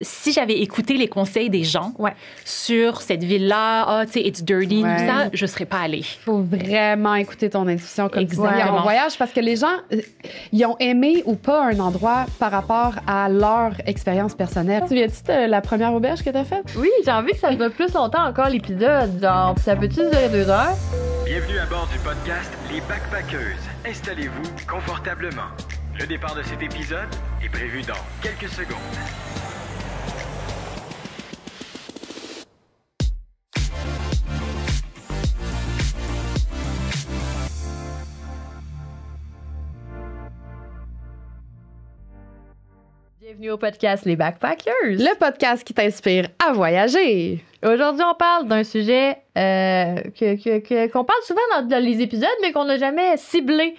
Si j'avais écouté les conseils des gens Ouais. sur cette ville-là, tu sais, it's dirty, Ouais. tout ça, je serais pas allée. Faut vraiment écouter ton intuition comme tu dis Exactement. en voyage parce que les gens, ils ont aimé ou pas un endroit par rapport à leur expérience personnelle. Tu te souviens-tu de la première auberge que t'as faite? Oui, j'ai envie que ça dure plus longtemps encore l'épisode. Genre, ça peut-tu durer 2 heures? Bienvenue à bord du podcast Les Backpackeuses. Installez-vous confortablement. Le départ de cet épisode est prévu dans quelques secondes. Bienvenue au podcast Les Backpackers. Le podcast qui t'inspire à voyager. Aujourd'hui, on parle d'un sujet qu'on parle souvent dans les épisodes, mais qu'on n'a jamais ciblé.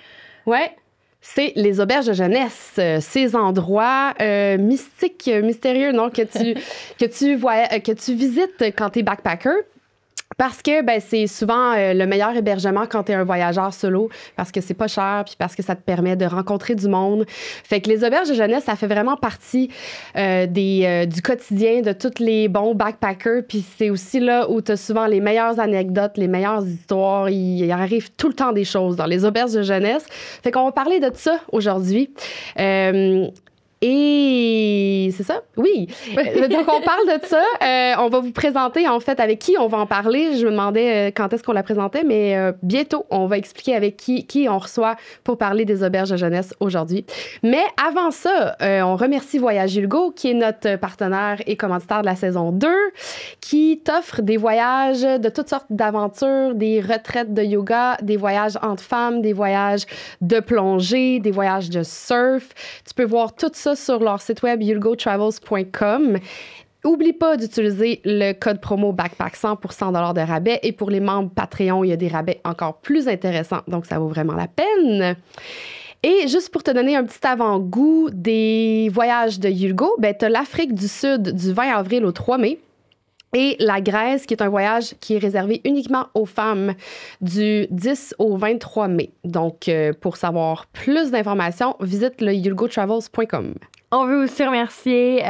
Ouais. C'est les auberges de jeunesse, ces endroits mystiques, mystérieux, non, que tu visites quand t'es backpacker. Parce que c'est souvent le meilleur hébergement quand tu es un voyageur solo, parce que c'est pas cher, puis parce que ça te permet de rencontrer du monde. Fait que les auberges de jeunesse, ça fait vraiment partie du quotidien de tous les bons backpackers, puis c'est aussi là où tu as souvent les meilleures anecdotes, les meilleures histoires. Il arrive tout le temps des choses dans les auberges de jeunesse. Fait qu'on va parler de ça aujourd'hui. Et c'est ça? Oui. Donc, on parle de ça. On va vous présenter, en fait, avec qui on va en parler. Je me demandais quand est-ce qu'on la présentait, mais bientôt, on va expliquer avec qui on reçoit pour parler des auberges de jeunesse aujourd'hui. Mais avant ça, on remercie Voyage Hugo, qui est notre partenaire et commanditaire de la saison 2, qui t'offre des voyages de toutes sortes d'aventures, des retraites de yoga, des voyages entre femmes, des voyages de plongée, des voyages de surf. Tu peux voir tout ça sur leur site web yulgotravels.com. Oublie pas d'utiliser le code promo BACKPACK100 pour $100 de rabais. Et pour les membres Patreon, il y a des rabais encore plus intéressants. Donc, ça vaut vraiment la peine. Et juste pour te donner un petit avant-goût des voyages de Yulgo, tu as l'Afrique du Sud du 20 avril au 3 mai. Et la Grèce, qui est un voyage qui est réservé uniquement aux femmes du 10 au 23 mai. Donc, pour savoir plus d'informations, visite le yulgotravels.com. On veut aussi remercier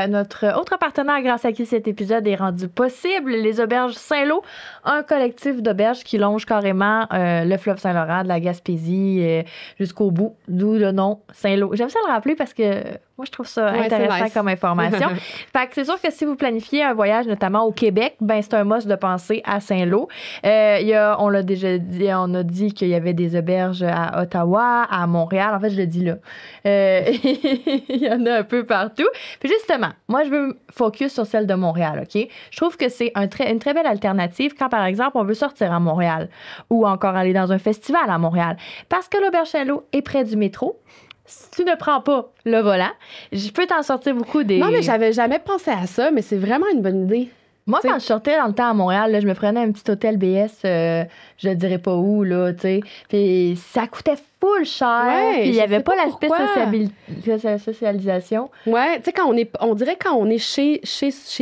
notre autre partenaire grâce à qui cet épisode est rendu possible, les Auberges Saint-Lô, un collectif d'auberges qui longe carrément le fleuve Saint-Laurent, de la Gaspésie jusqu'au bout, d'où le nom Saint-Lô. J'aime ça le rappeler parce que moi, je trouve ça intéressant nice comme information. Fait que c'est sûr que si vous planifiez un voyage, notamment au Québec, c'est un must de penser à Saint-Lô. On l'a déjà dit, on a dit qu'il y avait des auberges à Ottawa, à Montréal. En fait, je le dis là. Il y en a un peu partout. Puis justement, moi, je veux me focus sur celle de Montréal, OK? Je trouve que c'est une très belle alternative quand, par exemple, on veut sortir à Montréal ou encore aller dans un festival à Montréal. Parce que l'auberge Saint-Lô est près du métro. Si tu ne prends pas le volant, je peux t'en sortir beaucoup des... Non, mais j'avais jamais pensé à ça, mais c'est vraiment une bonne idée. Moi, quand je sortais dans le temps à Montréal, là, je me prenais un petit hôtel BS, je ne dirais pas où, là, tu sais. Puis ça coûtait full cher. Puis il n'y avait pas l'aspect socialisation. Ouais, tu sais, on dirait quand on est chez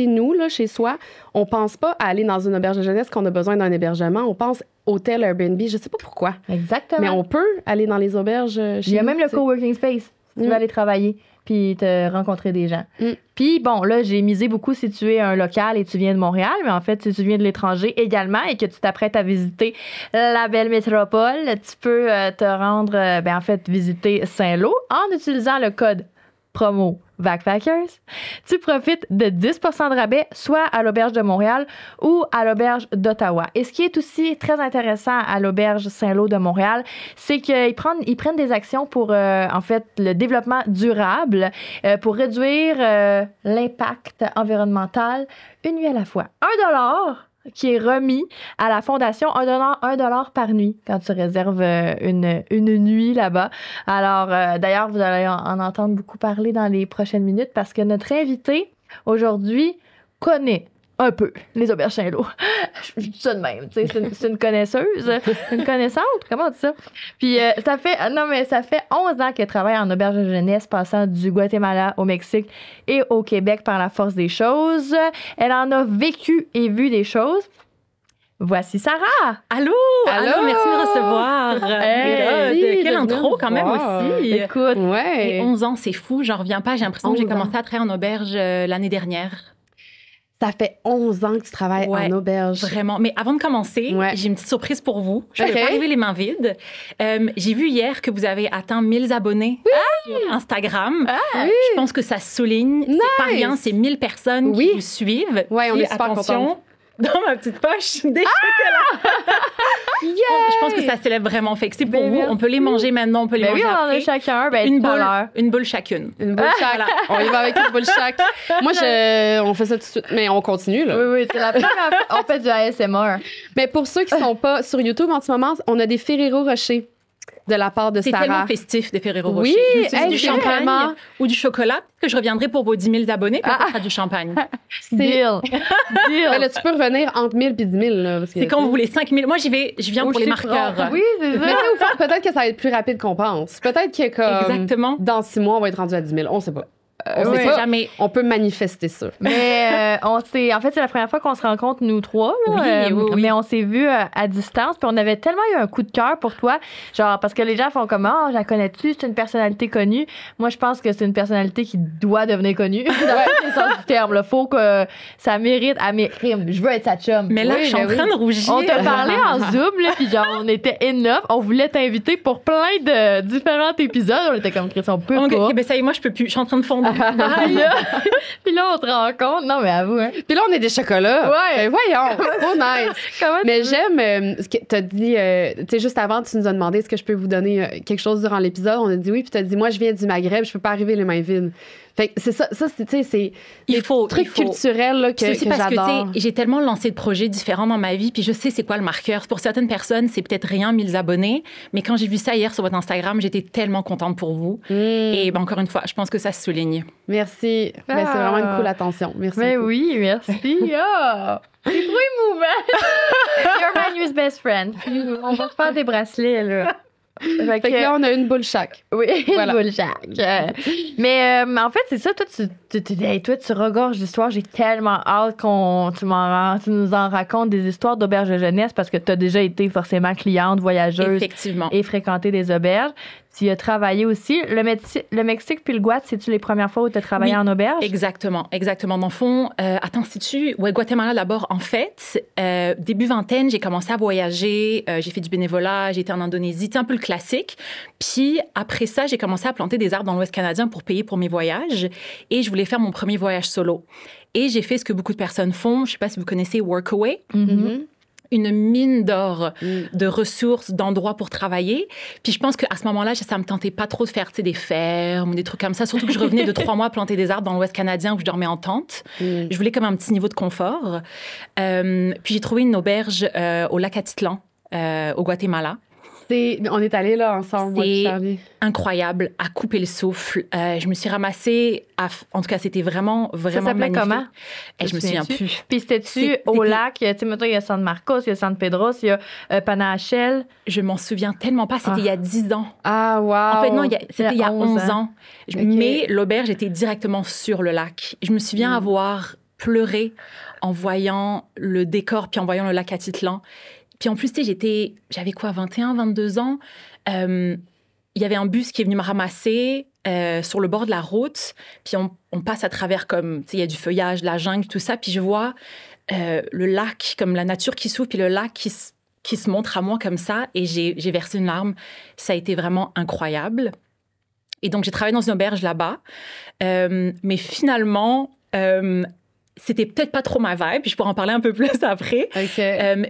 nous, là, chez soi, on pense pas à aller dans une auberge de jeunesse qu'on a besoin d'un hébergement. On pense hôtel, Airbnb, je sais pas pourquoi. Exactement. Mais on peut aller dans les auberges chez nous. Il y a même le coworking space, si tu veux aller travailler puis te rencontrer des gens. Puis bon, là, j'ai misé beaucoup si tu es un local et tu viens de Montréal, mais en fait, si tu viens de l'étranger également et que tu t'apprêtes à visiter la belle métropole, tu peux te rendre, en fait, visiter Saint-Lô en utilisant le code promo Backpackers. Tu profites de 10% de rabais, soit à l'auberge de Montréal ou à l'auberge d'Ottawa. Et ce qui est aussi très intéressant à l'auberge Saint-Lô de Montréal, c'est qu'ils prennent des actions pour, en fait, le développement durable, pour réduire l'impact environnemental une nuit à la fois. $1 qui est remis à la fondation, $1 par nuit quand tu réserves une nuit là-bas. Alors, d'ailleurs, vous allez en entendre beaucoup parler dans les prochaines minutes parce que notre invité aujourd'hui connaît un peu les auberges Saint-Lô. Je dis ça de même, tu sais, c'est une connaisseuse, une connaissante, comment on dit ça? Puis ça fait 11 ans qu'elle travaille en auberge de jeunesse, passant du Guatemala au Mexique et au Québec par la force des choses. Elle en a vécu et vu des choses. Voici Sarah. Allô, Allô, merci de me recevoir. Merci Quelle de intro quand même voir. aussi. Écoute, Ouais. Et 11 ans, c'est fou, j'en reviens pas. J'ai l'impression que j'ai 11 ans. commencé à travailler en auberge l'année dernière. Ça fait 11 ans que tu travailles Ouais, en auberge. Vraiment. Mais avant de commencer, Ouais. j'ai une petite surprise pour vous. Je ne Ok. vais pas arriver les mains vides. J'ai vu hier que vous avez atteint 1000 abonnés sur Instagram. Oui. Je pense que ça souligne. C'est pas rien, c'est 1000 personnes Oui. qui vous suivent. Ouais, on Puis, est super attention, dans ma petite poche, des chocolats. Je pense que ça s'élève vraiment. Fait que c'est pour Ben, vous. merci. On peut les manger maintenant, on peut les ben oui, manger on en après. a chacun un, ben Une tout à boule, l'heure. une boule chacune. Une boule chaque. On y va avec une boule chaque. Moi, on fait ça tout de suite, mais on continue, là. Oui, oui, c'est la première fois. On fait du ASMR. Mais pour ceux qui sont pas sur YouTube en ce moment, on a des Ferrero Rocher de la part de C'est tellement Sarah. festif des Ferrero Oui, Rocher. Je me suis dit hey, du c'est champagne vraiment- ou du chocolat. Que je reviendrai pour vos 10 000 abonnés, puis on fera du champagne. Deal. Deal. Ben là, tu peux revenir entre 1000 et 10 000. Là, parce que, C'est quand tu vous sais. voulez 5 000. Moi, je viens Au pour les chiffron. marqueurs. Oui, c'est Mais ça. tu sais, au fond, peut-être que ça va être plus rapide qu'on pense. Peut-être que comme Exactement. dans 6 mois, on va être rendu à 10 000. On sait pas. On On sait sait pas. jamais. On peut manifester ça. Mais en fait, c'est la première fois qu'on se rencontre, nous trois. Là, Oui, oui. Mais on s'est vus à distance. Puis on avait tellement eu un coup de cœur pour toi. Genre, parce que les gens font comme, ah, je la connais-tu? C'est une personnalité connue. Moi, je pense que c'est une personnalité qui doit devenir connue. Dans tous les sens du terme. Il faut que ça mérite. Ah, mais je veux être sa chum. Mais là, Oui, je suis en ben train de rougir. On t'a parlé en Zoom, là, puis genre, on était enough. On voulait t'inviter pour plein de différents épisodes. On était comme, Chris, on peut Ok, pas. ok, ben ça y est, moi, je peux plus. Je suis en train de fondre. Puis là, on te rend compte. Non, mais avoue, hein. Puis là, on est des chocolats. Ouais. Ben voyons. Trop nice. Comment Mais tu veux? j'aime ce que tu as dit. Tu sais, juste avant, tu nous as demandé est-ce que je peux vous donner quelque chose durant l'épisode. On a dit oui. Puis tu as dit moi, je viens du Maghreb, je peux pas arriver les mains vides. Fait que c'est ça. Ça, tu sais, c'est des trucs culturels là, C'est que aussi parce j'adore. que, tu sais, j'ai tellement lancé de projets différents dans ma vie, puis je sais c'est quoi le marqueur. Pour certaines personnes, c'est peut-être rien, 1000 abonnés, mais quand j'ai vu ça hier sur votre Instagram, j'étais tellement contente pour vous. Et ben, encore une fois, je pense que ça se souligne. Merci. Ben, c'est vraiment une cool attention. Merci. Ben beaucoup. oui, merci. Ah, c'est trop émouvant. You're my newest best friend. On va te faire des bracelets, là. Fait que là, on a une boule chaque. Oui, Voilà. une boule chaque. Mais en fait, c'est ça. Toi, tu regorges d'histoires. J'ai tellement hâte tu nous en racontes des histoires d'auberges de jeunesse parce que tu as déjà été forcément cliente, voyageuse Effectivement. et fréquenté des auberges. Tu as travaillé aussi. Le Mexique puis le Guatemala, c'est-tu les premières fois où tu as travaillé Oui, en auberge? Exactement. Dans le fond, attends, sais-tu, ouais, Guatemala d'abord. En fait, début vingtaine, j'ai commencé à voyager. J'ai fait du bénévolat, j'ai été en Indonésie. C'est un peu le classique. Puis après ça, j'ai commencé à planter des arbres dans l'Ouest canadien pour payer pour mes voyages. Et je voulais faire mon premier voyage solo. Et j'ai fait ce que beaucoup de personnes font. Je ne sais pas si vous connaissez Workaway. Mhm. Une mine d'or de ressources, d'endroits pour travailler. Puis je pense qu'à ce moment-là, ça me tentait pas trop de faire des fermes ou des trucs comme ça. Surtout que je revenais de 3 mois à planter des arbres dans l'Ouest canadien où je dormais en tente. Je voulais comme un petit niveau de confort. Puis j'ai trouvé une auberge au lac Atitlan, au Guatemala. On est allés là ensemble, moi et C'est Charlie. incroyable, à couper le souffle. Je me suis ramassée, en tout cas, c'était vraiment Ça s'appelait magnifique. comment? Je me souviens souviens-tu? plus. Puis c'était-tu au C'était- lac? Tu sais, mettons, il y a San Marcos, il y a San Pedro, il y a Panachel. Je m'en souviens tellement pas. C'était Ah. il y a 10 ans. Ah, wow. En fait, non, c'était il y a 11 11 ans. Ok. Mais l'auberge était directement sur le lac. Je me souviens avoir pleuré en voyant le décor, puis en voyant le lac Atitlan. Puis en plus, tu sais, j'avais quoi, 21, 22 ans. Il y avait un bus qui est venu me ramasser sur le bord de la route. Puis on passe à travers comme, tu sais, il y a du feuillage, de la jungle, tout ça. Puis je vois le lac, comme la nature qui s'ouvre, puis le lac qui se montre à moi comme ça. Et j'ai versé une larme. Ça a été vraiment incroyable. Et donc, j'ai travaillé dans une auberge là-bas. Mais finalement, c'était peut-être pas trop ma vibe. Puis je pourrais en parler un peu plus après. OK.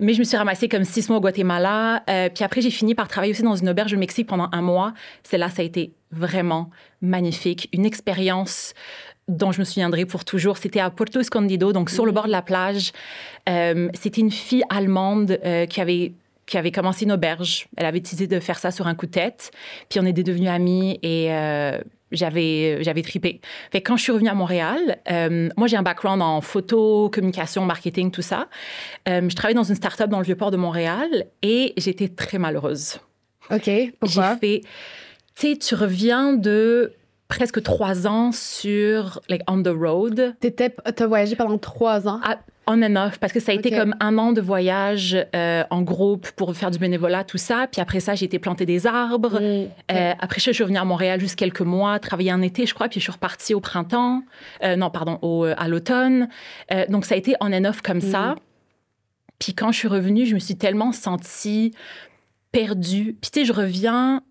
Mais je me suis ramassée comme 6 mois au Guatemala. Puis après, j'ai fini par travailler aussi dans une auberge au Mexique pendant 1 mois. Celle-là, ça a été vraiment magnifique. Une expérience dont je me souviendrai pour toujours. C'était à Puerto Escondido, donc sur le bord de la plage. C'était une fille allemande qui avait commencé une auberge. Elle avait décidé de faire ça sur un coup de tête. Puis on était devenus amis et j'avais trippé. Fait que quand je suis revenue à Montréal, moi, j'ai un background en photo, communication, marketing, tout ça. Je travaillais dans une start-up dans le Vieux-Port de Montréal et j'étais très malheureuse. OK. Pourquoi? J'ai fait... Tu sais, tu reviens de presque 3 ans sur, on the road. T'as voyagé pendant 3 ans. on and off, parce que ça a été comme 1 an de voyage en groupe pour faire du bénévolat, tout ça. Puis après ça, j'ai été planter des arbres. Après ça, je suis revenue à Montréal juste quelques mois, travailler un été, je crois, puis je suis repartie au printemps. À l'automne. Donc, ça a été on and off comme ça. Puis quand je suis revenue, je me suis tellement sentie perdue. Puis tu sais, je reviens,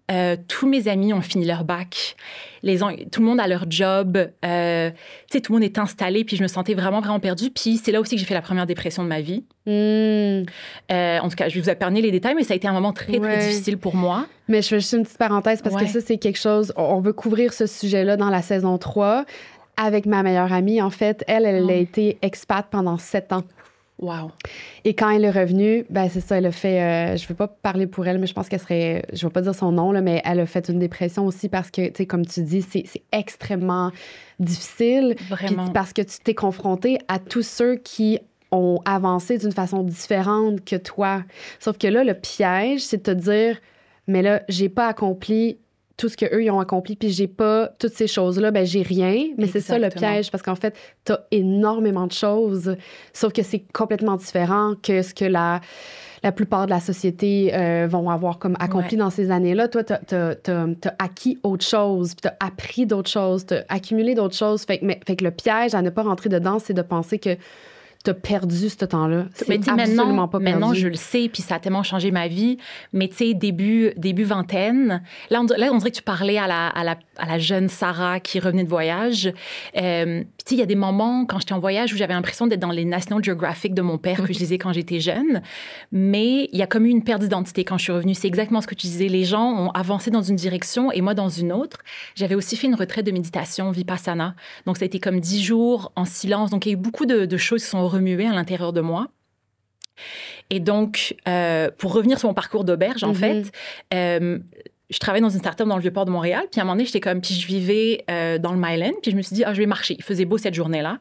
tous mes amis ont fini leur bac. Tout le monde a leur job. Tu sais, tout le monde est installé. Puis je me sentais vraiment, vraiment perdue. Puis c'est là aussi que j'ai fait la première dépression de ma vie. En tout cas, je vais vous épargner les détails, mais ça a été un moment très, très difficile pour moi. Mais je fais juste une petite parenthèse parce que ça, c'est quelque chose... On veut couvrir ce sujet-là dans la saison 3 avec ma meilleure amie. En fait, elle a été expat pendant 7 ans. Wow. Et quand elle est revenue, ben c'est ça, elle a fait... je ne veux pas parler pour elle, mais je pense qu'elle serait... Je ne vais pas dire son nom, là, mais elle a fait une dépression aussi parce que, tu sais, comme tu dis, c'est extrêmement difficile. Vraiment. Puis parce que tu t'es confronté à tous ceux qui ont avancé d'une façon différente que toi. Sauf que là, le piège, c'est de te dire, mais là, j'ai pas accompli tout ce qu'eux, ils ont accompli, puis j'ai pas toutes ces choses-là, ben j'ai rien. Mais c'est ça le piège, parce qu'en fait, t'as énormément de choses, sauf que c'est complètement différent que ce que la plupart de la société vont avoir comme accompli dans ces années-là. Toi, t'as acquis autre chose, puis t'as appris d'autres choses, t'as accumulé d'autres choses. Fait que le piège à ne pas rentrer dedans, c'est de penser que t'as perdu ce temps-là. C'est absolument pas perdu. Maintenant, je le sais, puis ça a tellement changé ma vie. Mais tu sais, début vingtaine, là, on dirait que tu parlais à la jeune Sarah qui revenait de voyage. Puis tu sais, il y a des moments, quand j'étais en voyage, où j'avais l'impression d'être dans les National Geographic de mon père que je lisais quand j'étais jeune. Mais il y a comme eu une perte d'identité quand je suis revenue. C'est exactement ce que tu disais. Les gens ont avancé dans une direction et moi dans une autre. J'avais aussi fait une retraite de méditation, Vipassana. Donc, ça a été comme 10 jours en silence. Donc, il y a eu beaucoup de choses qui sont remuées à l'intérieur de moi. Et donc, pour revenir sur mon parcours d'auberge, en fait, je travaillais dans une start-up dans le Vieux-Port de Montréal. Puis à un moment donné, j'étais comme... Puis je vivais dans le Myland. Puis je me suis dit, je vais marcher. Il faisait beau cette journée-là.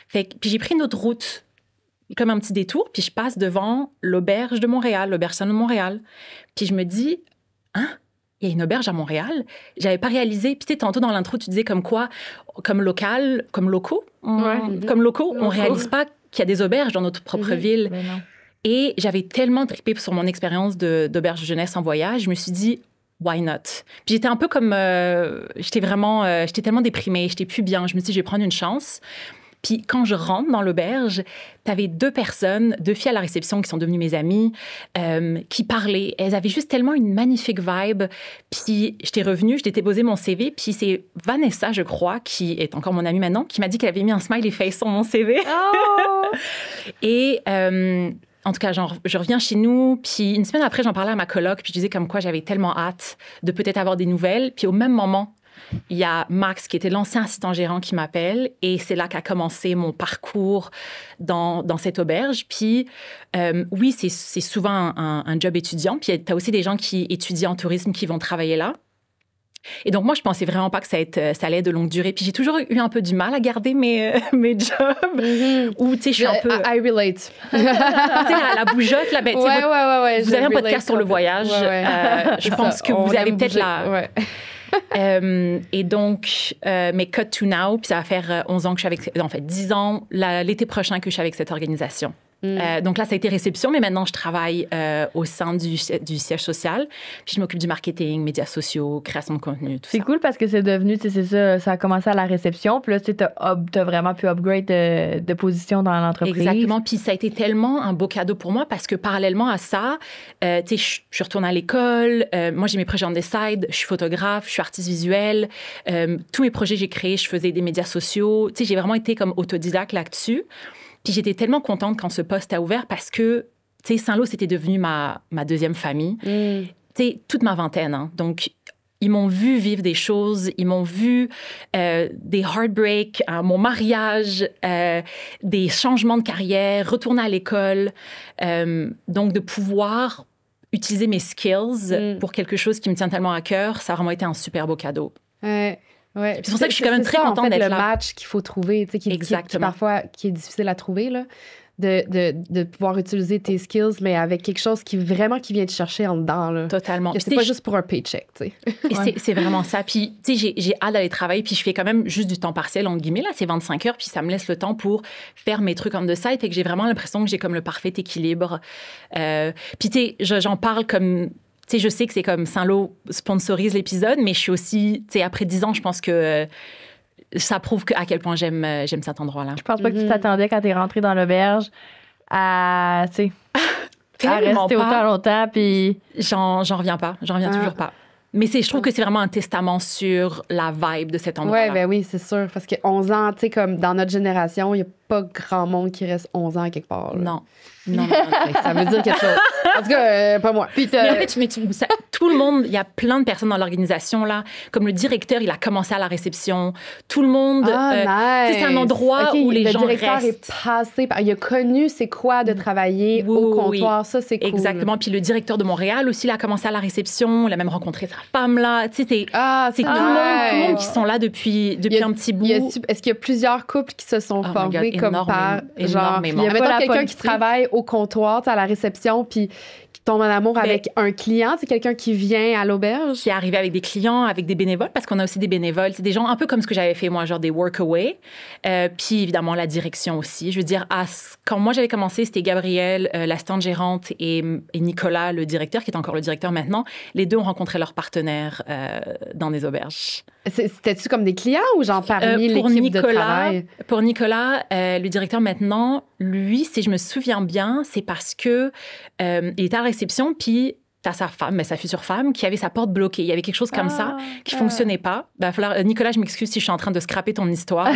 Puis j'ai pris une autre route, comme un petit détour. Puis je passe devant l'auberge de Montréal, l'auberge Saint-Loup de Montréal. Puis je me dis, il y a une auberge à Montréal. J'avais pas réalisé. Puis tu sais, tantôt dans l'intro, tu disais comme quoi, comme locaux, on réalise pas qu'il y a des auberges dans notre propre ville. Et j'avais tellement trippé sur mon expérience d'auberge de jeunesse en voyage, je me suis dit, why not? Puis j'étais un peu comme... j'étais tellement déprimée, j'étais plus bien. Je me suis dit, je vais prendre une chance. Puis quand je rentre dans l'auberge, t'avais 2 filles à la réception qui sont devenues mes amies, qui parlaient. Elles avaient juste tellement une magnifique vibe. Puis j'étais revenue, je t'ai posé mon CV, puis c'est Vanessa, je crois, qui est encore mon amie maintenant, qui m'a dit qu'elle avait mis un smiley face sur mon CV. Oh! Et... en tout cas, je reviens chez nous, puis une semaine après, j'en parlais à ma coloc, puis je disais comme quoi j'avais tellement hâte de peut-être avoir des nouvelles. Puis au même moment, il y a Max, qui était l'ancien assistant gérant, qui m'appelle, et c'est là qu'a commencé mon parcours dans cette auberge. Puis oui, c'est souvent un job étudiant, puis tu as aussi des gens qui étudient en tourisme qui vont travailler là. Et donc, moi, je pensais vraiment pas que ça allait être de longue durée. Puis j'ai toujours eu un peu du mal à garder mes jobs. Ou, tu sais, je suis un peu... I relate. Tu sais, la bougeotte, là, ben, vous avez un podcast sur le voyage. Je pense que vous avez peut-être la... et donc, mais cut to now, puis ça va faire 11 ans que je suis avec... En fait, 10 ans, l'été prochain que je suis avec cette organisation. Donc là, ça a été réception, mais maintenant, je travaille au sein du siège social. Puis je m'occupe du marketing, médias sociaux, création de contenu, tout ça. C'est cool parce que c'est devenu, tu sais, c'est ça a commencé à la réception. Puis là, tu sais, t'as vraiment pu upgrade de position dans l'entreprise. Exactement. Puis ça a été tellement un beau cadeau pour moi parce que parallèlement à ça, tu sais, je suis retournée à l'école. Moi, j'ai mes projets on the side. Je suis photographe, je suis artiste visuelle. Tous mes projets j'ai créés, je faisais des médias sociaux. Tu sais, j'ai vraiment été comme autodidacte là-dessus. Puis j'étais tellement contente quand ce poste a ouvert parce que, tu sais, Saint-Lô, c'était devenu ma deuxième famille. Tu sais, toute ma vingtaine, hein. Donc, ils m'ont vu vivre des choses, ils m'ont vu des heartbreaks, mon mariage, des changements de carrière, retourner à l'école. Donc, de pouvoir utiliser mes skills pour quelque chose qui me tient tellement à cœur, ça a vraiment été un super beau cadeau. Ouais. C'est pour ça que je suis quand même très contente d'être là. C'est le match qu'il faut trouver, tu sais, qui est parfois qui est difficile à trouver, là. de pouvoir utiliser tes skills, mais avec quelque chose qui vient te chercher en dedans. Là. Totalement. Que c'est pas juste pour un paycheck, tu sais. Et c'est vraiment ça. Puis, tu sais, j'ai hâte d'aller travailler, puis je fais quand même juste du temps partiel, entre guillemets, là, c'est 25 heures, puis ça me laisse le temps pour faire mes trucs on the side, et que j'ai vraiment l'impression que j'ai comme le parfait équilibre. Puis, tu sais, j'en parle comme... Tu sais, je sais que c'est comme Saint-Lô sponsorise l'épisode, mais je suis aussi... Tu sais, après 10 ans, je pense que... ça prouve à quel point j'aime cet endroit-là. Je pense pas que tu t'attendais quand t'es rentrée dans l'auberge à, tu sais, à rester autant longtemps, puis... J'en reviens pas. J'en reviens toujours pas. Mais je trouve que c'est vraiment un testament sur la vibe de cet endroit-là. Ouais, ben oui, c'est sûr. Parce que 11 ans, tu sais, comme dans notre génération, il n'y a pas grand monde qui reste 11 ans à quelque part. Là. Non. Ça veut dire quelque chose. En tout cas, pas moi. Puis mais en fait, tout le monde, il y a plein de personnes dans l'organisation, là. Comme le directeur, il a commencé à la réception. Tout le monde. Nice. C'est un endroit où les gens restent. Le directeur est passé par... Il a connu c'est quoi de travailler au comptoir. Ça, c'est cool. Exactement. Puis le directeur de Montréal aussi, il a commencé à la réception. Il a même rencontré sa femme, là. Tu sais, c'est tout le monde qui sont là depuis un petit bout. Est-ce qu'il y a plusieurs couples qui se sont formés comme par... Genre, il y a mettons quelqu'un qui travaille au comptoir, à la réception, puis qui tombe en amour avec un client, c'est quelqu'un qui vient à l'auberge. Qui est arrivé avec des clients, avec des bénévoles, parce qu'on a aussi des bénévoles. C'est des gens un peu comme ce que j'avais fait, moi, genre des workaway. Puis évidemment, la direction aussi. Je veux dire, quand moi j'avais commencé, c'était Gabrielle, l'assistante gérante, et Nicolas, le directeur, qui est encore le directeur maintenant. Les deux ont rencontré leurs partenaires dans des auberges. C'était-tu comme des clients ou genre parmi l'équipe de travail? Pour Nicolas, le directeur maintenant, lui, si je me souviens bien, c'est parce que il était à la réception, puis t'as sa femme, sa future femme, qui avait sa porte bloquée. Il y avait quelque chose comme ça qui fonctionnait pas. Ben, va falloir, Nicolas, je m'excuse si je suis en train de scraper ton histoire.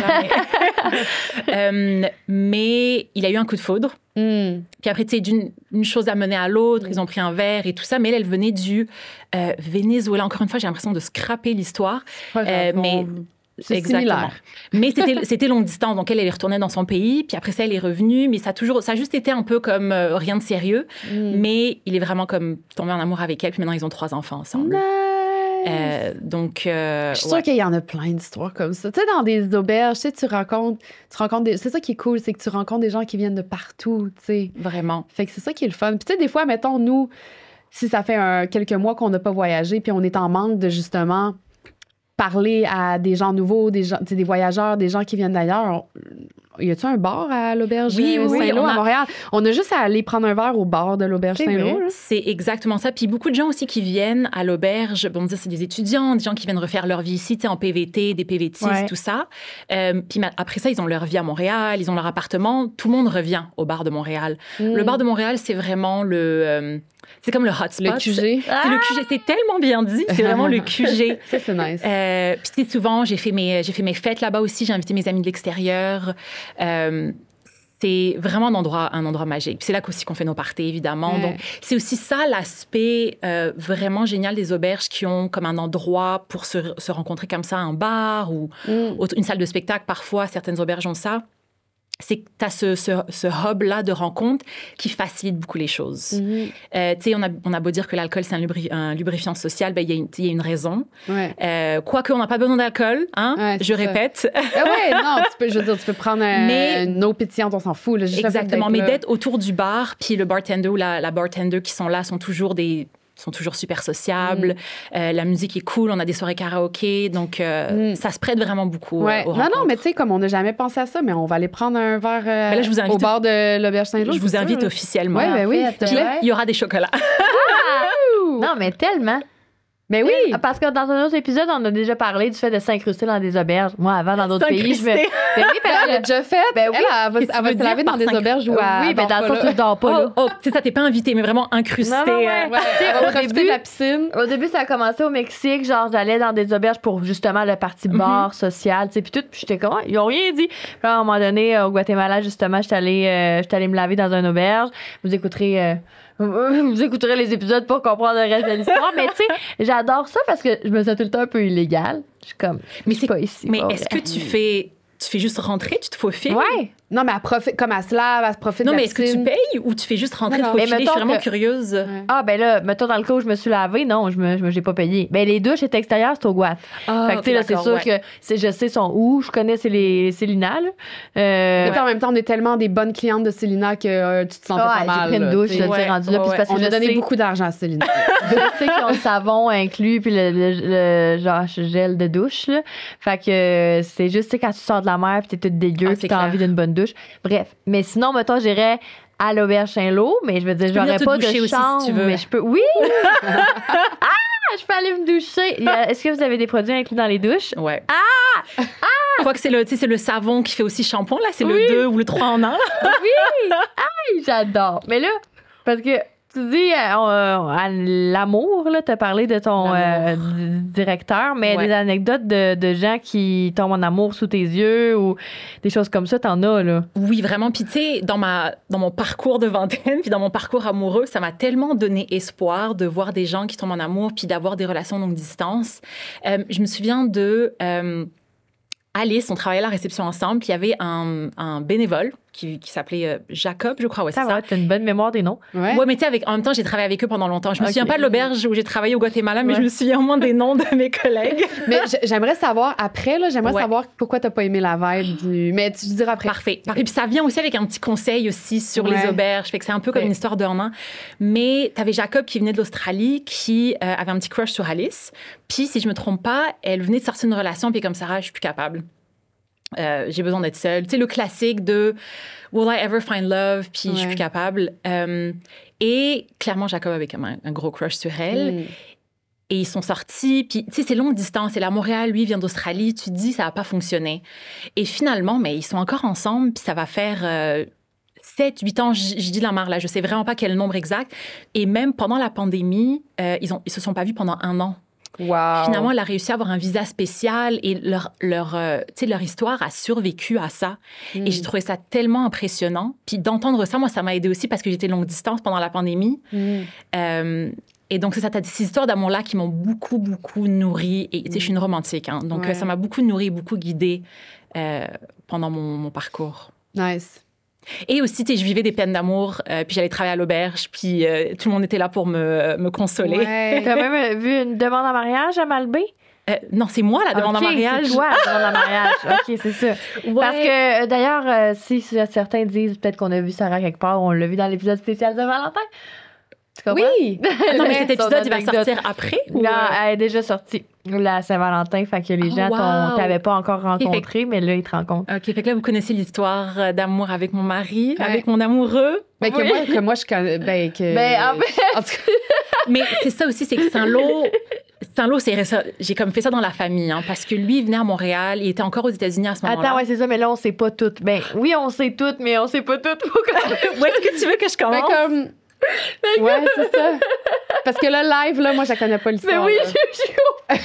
Là, mais il a eu un coup de foudre. Puis après, tu sais, d'une chose a mené à l'autre, ils ont pris un verre et tout ça. Mais elle venait du Venezuela. Encore une fois, j'ai l'impression de scraper l'histoire. Mais c'est similaire. Mais c'était longue distance. Donc, elle est retournée dans son pays. Puis après ça, elle est revenue. Mais ça a juste été un peu comme rien de sérieux. Mais il est vraiment comme tombé en amour avec elle. Puis maintenant, ils ont 3 enfants ensemble. Donc, je suis sûre qu'il y en a plein d'histoires comme ça. Tu sais, dans des auberges, tu rencontres des... C'est ça qui est cool, c'est que tu rencontres des gens qui viennent de partout, tu sais. Vraiment. Fait que c'est ça qui est le fun. Puis tu sais, des fois, mettons, nous, si ça fait quelques mois qu'on n'a pas voyagé, puis on est en manque de, justement, parler à des gens nouveaux, des voyageurs, des gens qui viennent d'ailleurs. Y a-tu un bar à l'auberge Saint-Lô à Montréal? On a juste à aller prendre un verre au bar de l'auberge Saint-Lô. C'est exactement ça. Puis beaucoup de gens aussi qui viennent à l'auberge, bon, c'est des étudiants, des gens qui viennent refaire leur vie ici, en PVT, des PVTistes, tout ça. Puis après ça, ils ont leur vie à Montréal, ils ont leur appartement. Tout le monde revient au bar de Montréal. Le bar de Montréal, c'est vraiment c'est comme le hotspot. Le QG. C'est le QG. C'est tellement bien dit. C'est vraiment le QG. Ça, c'est nice. Puis souvent, j'ai fait mes fêtes là-bas aussi. J'ai invité mes amis de l'extérieur. C'est vraiment un endroit magique. Puis c'est là aussi qu'on fait nos parties, évidemment. Donc, c'est aussi ça l'aspect vraiment génial des auberges qui ont comme un endroit pour se rencontrer comme ça, un bar ou une salle de spectacle. Parfois, certaines auberges ont ça. C'est que tu as ce hub-là de rencontre qui facilite beaucoup les choses. Tu sais, on a beau dire que l'alcool, c'est un lubrifiant social, ben, il y a une raison. Quoique, on n'a pas besoin d'alcool, hein, je répète. Non, tu peux prendre une eau pétillante, on s'en fout. Là, exactement, mais d'être autour du bar, puis le bartender ou la bartender qui sont là sont toujours super sociables. La musique est cool. On a des soirées karaoké. Donc, ça se prête vraiment beaucoup aux rencontres. Non, mais tu sais, comme on n'a jamais pensé à ça, mais on va aller prendre un verre là, je vous invite au bar de l'auberge Saint-Lô. Je vous invite officiellement. Oui. Puis, il y aura des chocolats. Non, mais tellement. Mais oui! Parce que dans un autre épisode, on a déjà parlé du fait de s'incruster dans des auberges. Moi, avant, dans d'autres pays, je me... Ben oui, elle l'a déjà fait. Ben oui. Elle va se laver dans des auberges où elle... Oui, mais dans le sens où tu dors pas, là. C'est ça, t'es pas invité, mais vraiment incrusté. Au début de la piscine. Au début, ça a commencé au Mexique. Genre, j'allais dans des auberges pour justement le party bar social, tu sais, puis tout. Puis j'étais comme, ils ont rien dit. Puis là, à un moment donné, au Guatemala, justement, j'étais allée me laver dans une auberge. Vous écouterez les épisodes pour comprendre le reste de l'histoire. Mais tu sais, j'adore ça parce que je me sens tout le temps un peu illégale. Je suis comme, mais c'est pas ici. Mais est-ce que tu fais juste rentrer, tu te faufiles? Ouais. Non, mais comme elle se lave, elle se profite Non, de la mais est-ce que tu piscine. payes ou tu fais juste rentrer de Non, non. faufiler? Mais Je suis mettons vraiment que- curieuse. Ouais. Ah, ben là, mettons dans le cas où je me suis lavée, non, j'ai pas payé. Ben, les douches étaient extérieures, c'est au Guat. Ah, Fait que, tu sais, là, c'est sûr que je sais son où, je connais, c'est les Célina, là. Mais en même temps, on est tellement des bonnes clientes de Célina que tu te sentais pas J'ai mal. pris une là, douche, tu sais. je t'ai rendu là. Puis c'est parce que On je a donné sais- beaucoup d'argent à Célina. Je sais qu'ils ont le savon inclus, puis le genre gel de douche, là. Fait que c'est juste, tu sais, quand tu sors de la mer, puis t'es toute dégueu, Ah, puis c'est t'as clair. envie d'une bonne douche. Bref. Mais sinon, mettons, j'irais à l'auberge Saint-Lô, mais je veux dire, peux venir j'aurais te pas doucher de aussi, si chambre, tu veux. mais je peux. Oui! Je peux aller me doucher. Est-ce que vous avez des produits inclus dans les douches? Ouais. Je crois que c'est le savon qui fait aussi shampoing, là. C'est Oui. le 2 ou le 3 en 1. J'adore. Mais là, parce que tu dis à l'amour, là, t'as parlé de ton directeur, mais Ouais. des anecdotes de gens qui tombent en amour sous tes yeux ou des choses comme ça, t'en as, là. Oui, vraiment. Puis, tu sais, dans mon parcours de vingtaine, puis dans mon parcours amoureux, ça m'a tellement donné espoir de voir des gens qui tombent en amour, puis d'avoir des relations longue distance. Je me souviens de Alice, on travaillait à la réception ensemble, puis il y avait un bénévole qui s'appelait Jacob, je crois. Ouais, c'est Ça ça. va, t'as une bonne mémoire des noms. Ouais. Ouais, mais tu sais, en même temps, j'ai travaillé avec eux pendant longtemps. Je me Ok. souviens pas de l'auberge où j'ai travaillé au Guatemala, mais Ouais. je me souviens au moins des noms de mes collègues. Mais j'aimerais savoir, après, là, Ouais. savoir pourquoi t'as pas aimé la vibe du... Mais tu diras après. Parfait. Et puis ça vient aussi avec un petit conseil aussi sur Ouais. les auberges. Fait que c'est un peu comme Ouais. une histoire d'un an. Mais tu avais Jacob qui venait de l'Australie, qui avait un petit crush sur Alice. Puis si je me trompe pas, elle venait de sortir une relation, puis comme Sarah, je suis plus capable. J'ai besoin d'être seule. Tu sais, le classique de Will I ever find love? Puis je suis Ouais. plus capable. Et clairement, Jacob avait comme un gros crush sur elle. Et ils sont sortis, puis tu sais, c'est longue distance. Et là, Montréal, lui, vient d'Australie. Tu te dis, ça va pas fonctionner. Et finalement, mais ils sont encore ensemble, puis ça va faire 7, 8 ans, je dis la marre, là. Je sais vraiment pas quel nombre exact. Et même pendant la pandémie, ils se sont pas vus pendant 1 an. Wow. Finalement, elle a réussi à avoir un visa spécial et tu sais, leur histoire a survécu à ça. Et j'ai trouvé ça tellement impressionnant. Puis d'entendre ça, moi, ça m'a aidé aussi parce que j'étais longue distance pendant la pandémie. Et donc, c'est ça, t'as ces histoires d'amour-là qui m'ont beaucoup, beaucoup nourrie. Et tu sais, je suis une romantique, hein. Donc, Ouais. ça m'a beaucoup nourrie, beaucoup guidée pendant mon parcours. Nice. Et aussi, tu sais, je vivais des peines d'amour, puis j'allais travailler à l'auberge, puis tout le monde était là pour me consoler. Ouais. T'as même vu une demande en mariage à Malbé? Non, c'est moi la demande en Ok, mariage. C'est toi la demande en mariage. OK, c'est ça. Ouais. Parce que, d'ailleurs, si certains disent peut-être qu'on a vu Sarah quelque part, on l'a vu dans l'épisode spécial de Valentin. Tu comprends? Oui. Attends, mais cet Son épisode, il va anecdote. sortir après? Ou Non, elle est déjà sortie. La Saint-Valentin, fait que les Oh, gens wow. t'avaient pas encore fait rencontré, mais là, ils te rencontrent. OK, fait que là, vous connaissez l'histoire d'amour avec mon mari, Ouais. avec mon amoureux. Mais Oui. que moi, je connais. Ben, que. Ben, en fait- en tout cas, Mais c'est ça aussi, c'est que Saint-Lô, j'ai comme fait ça dans la famille, hein, parce que lui, il venait à Montréal, il était encore aux États-Unis à ce moment-là. Attends, ouais, c'est ça, mais là, on sait pas tout. Ben, oui, on sait tout, mais on sait pas tout. Faut quand même- Où est-ce que tu veux que je ben, commence? comme. Ouais, c'est ça. Parce que là, live, là, moi, je la connais pas Mais l'histoire. oui, là.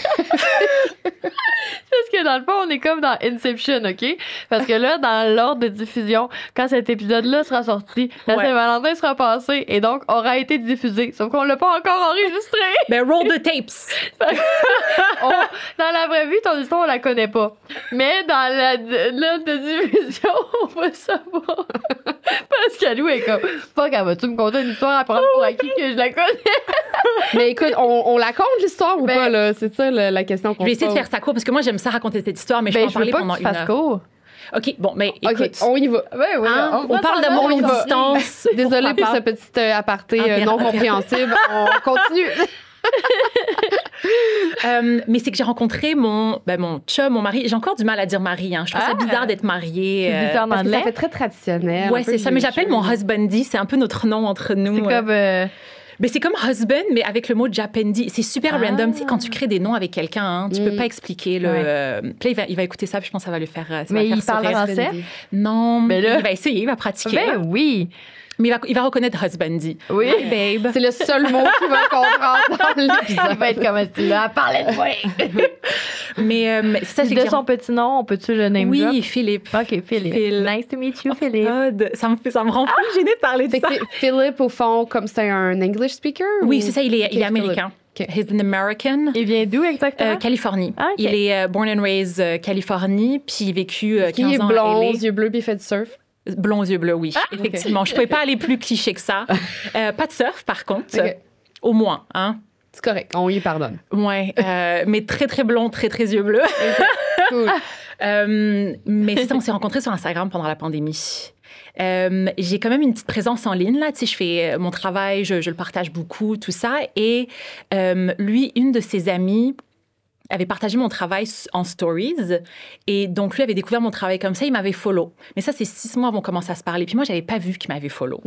Parce que dans le fond, on est comme dans Inception, OK? Parce que là, dans l'ordre de diffusion, quand cet épisode-là sera sorti, la Ouais. Saint-Valentin sera passé et donc aura été diffusé. Sauf qu'on l'a pas encore enregistré. Ben, roll the tapes. Dans la vraie vie, ton histoire, on la connaît pas. Mais dans l'ordre de diffusion, on va savoir. Parce qu'Alou est comme, fuck, elle va-tu me conter une histoire à prendre pour acquis que je la connais? Mais écoute, on la compte l'histoire ou Ben- pas, là? C'est ça la question qu'on Je vais essayer de se faire ça court, parce que moi, j'aime ça raconter cette histoire, mais je Ben, peux en je veux parler pas pendant que tu une fasses heure. court. OK, bon, mais pose. écoute. OK, on y va. Ouais, ouais, Hein, on parle d'amour on y longue va. distance. Désolée Pourquoi pour pas? ce petit aparté Intéressant. non compréhensible. On continue. Mais c'est que j'ai rencontré mon chum, mon mari. J'ai encore du mal à dire mari. Hein. Je trouve ça Ah! bizarre d'être mariée. Tu dis ça en Parce que ça anglais? fait très traditionnel. Ouais, un peu c'est ça. Mais vieux j'appelle jeu. mon husbandy. C'est un peu notre nom entre nous. C'est comme. Mais c'est comme husband, mais avec le mot japendi. C'est super Ah. random. Tu sais, quand tu crées des noms avec quelqu'un, hein, tu peux pas expliquer le. Ouais. Puis là, il va écouter ça, puis je pense que ça va lui faire. Ça Mais va il faire parle sourire. français? Non, Mais là- il va essayer, il va pratiquer. Ben oui. Mais il va reconnaître husbandy. Oui. Hi, babe. C'est le seul mot qu'il va comprendre dans Ça l'épisode. va être comme un style. Elle parlait de moi. Mais c'est ça, c'est que De j'ai- son petit nom, on peut-tu le name drop? Oui, Philippe. OK, Philippe. Phil. Nice to meet you, Philippe. God, ça me rend plus gênée de parler de Fait ça. que c'est Philippe, au fond, comme c'est un English speaker? Oui, ou- c'est ça, il est Ok, américain. OK. He's an American. Il vient d'où exactement? Californie. Ah, ok. Il est born and raised Californie, puis il a vécu 15 Qui est ans à blond, LA. yeux bleus, puis il fait du surf. Blond aux yeux bleus, oui. Effectivement. Je pouvais pas aller plus cliché que ça. Pas de surf, par contre. Au moins, hein. C'est correct, on y pardonne. Ouais, mais très, très blond, très, très yeux bleus. Cool. Mais c'est ça, on s'est rencontrés sur Instagram pendant la pandémie. J'ai quand même une petite présence en ligne, là. Tu sais, je fais mon travail, je le partage beaucoup, tout ça. Et lui, une de ses amies avait partagé mon travail en stories. Et donc, lui avait découvert mon travail comme ça. Il m'avait follow. Mais ça, c'est 6 mois avant qu'on commence à se parler. Puis moi, j'avais pas vu qu'il m'avait follow.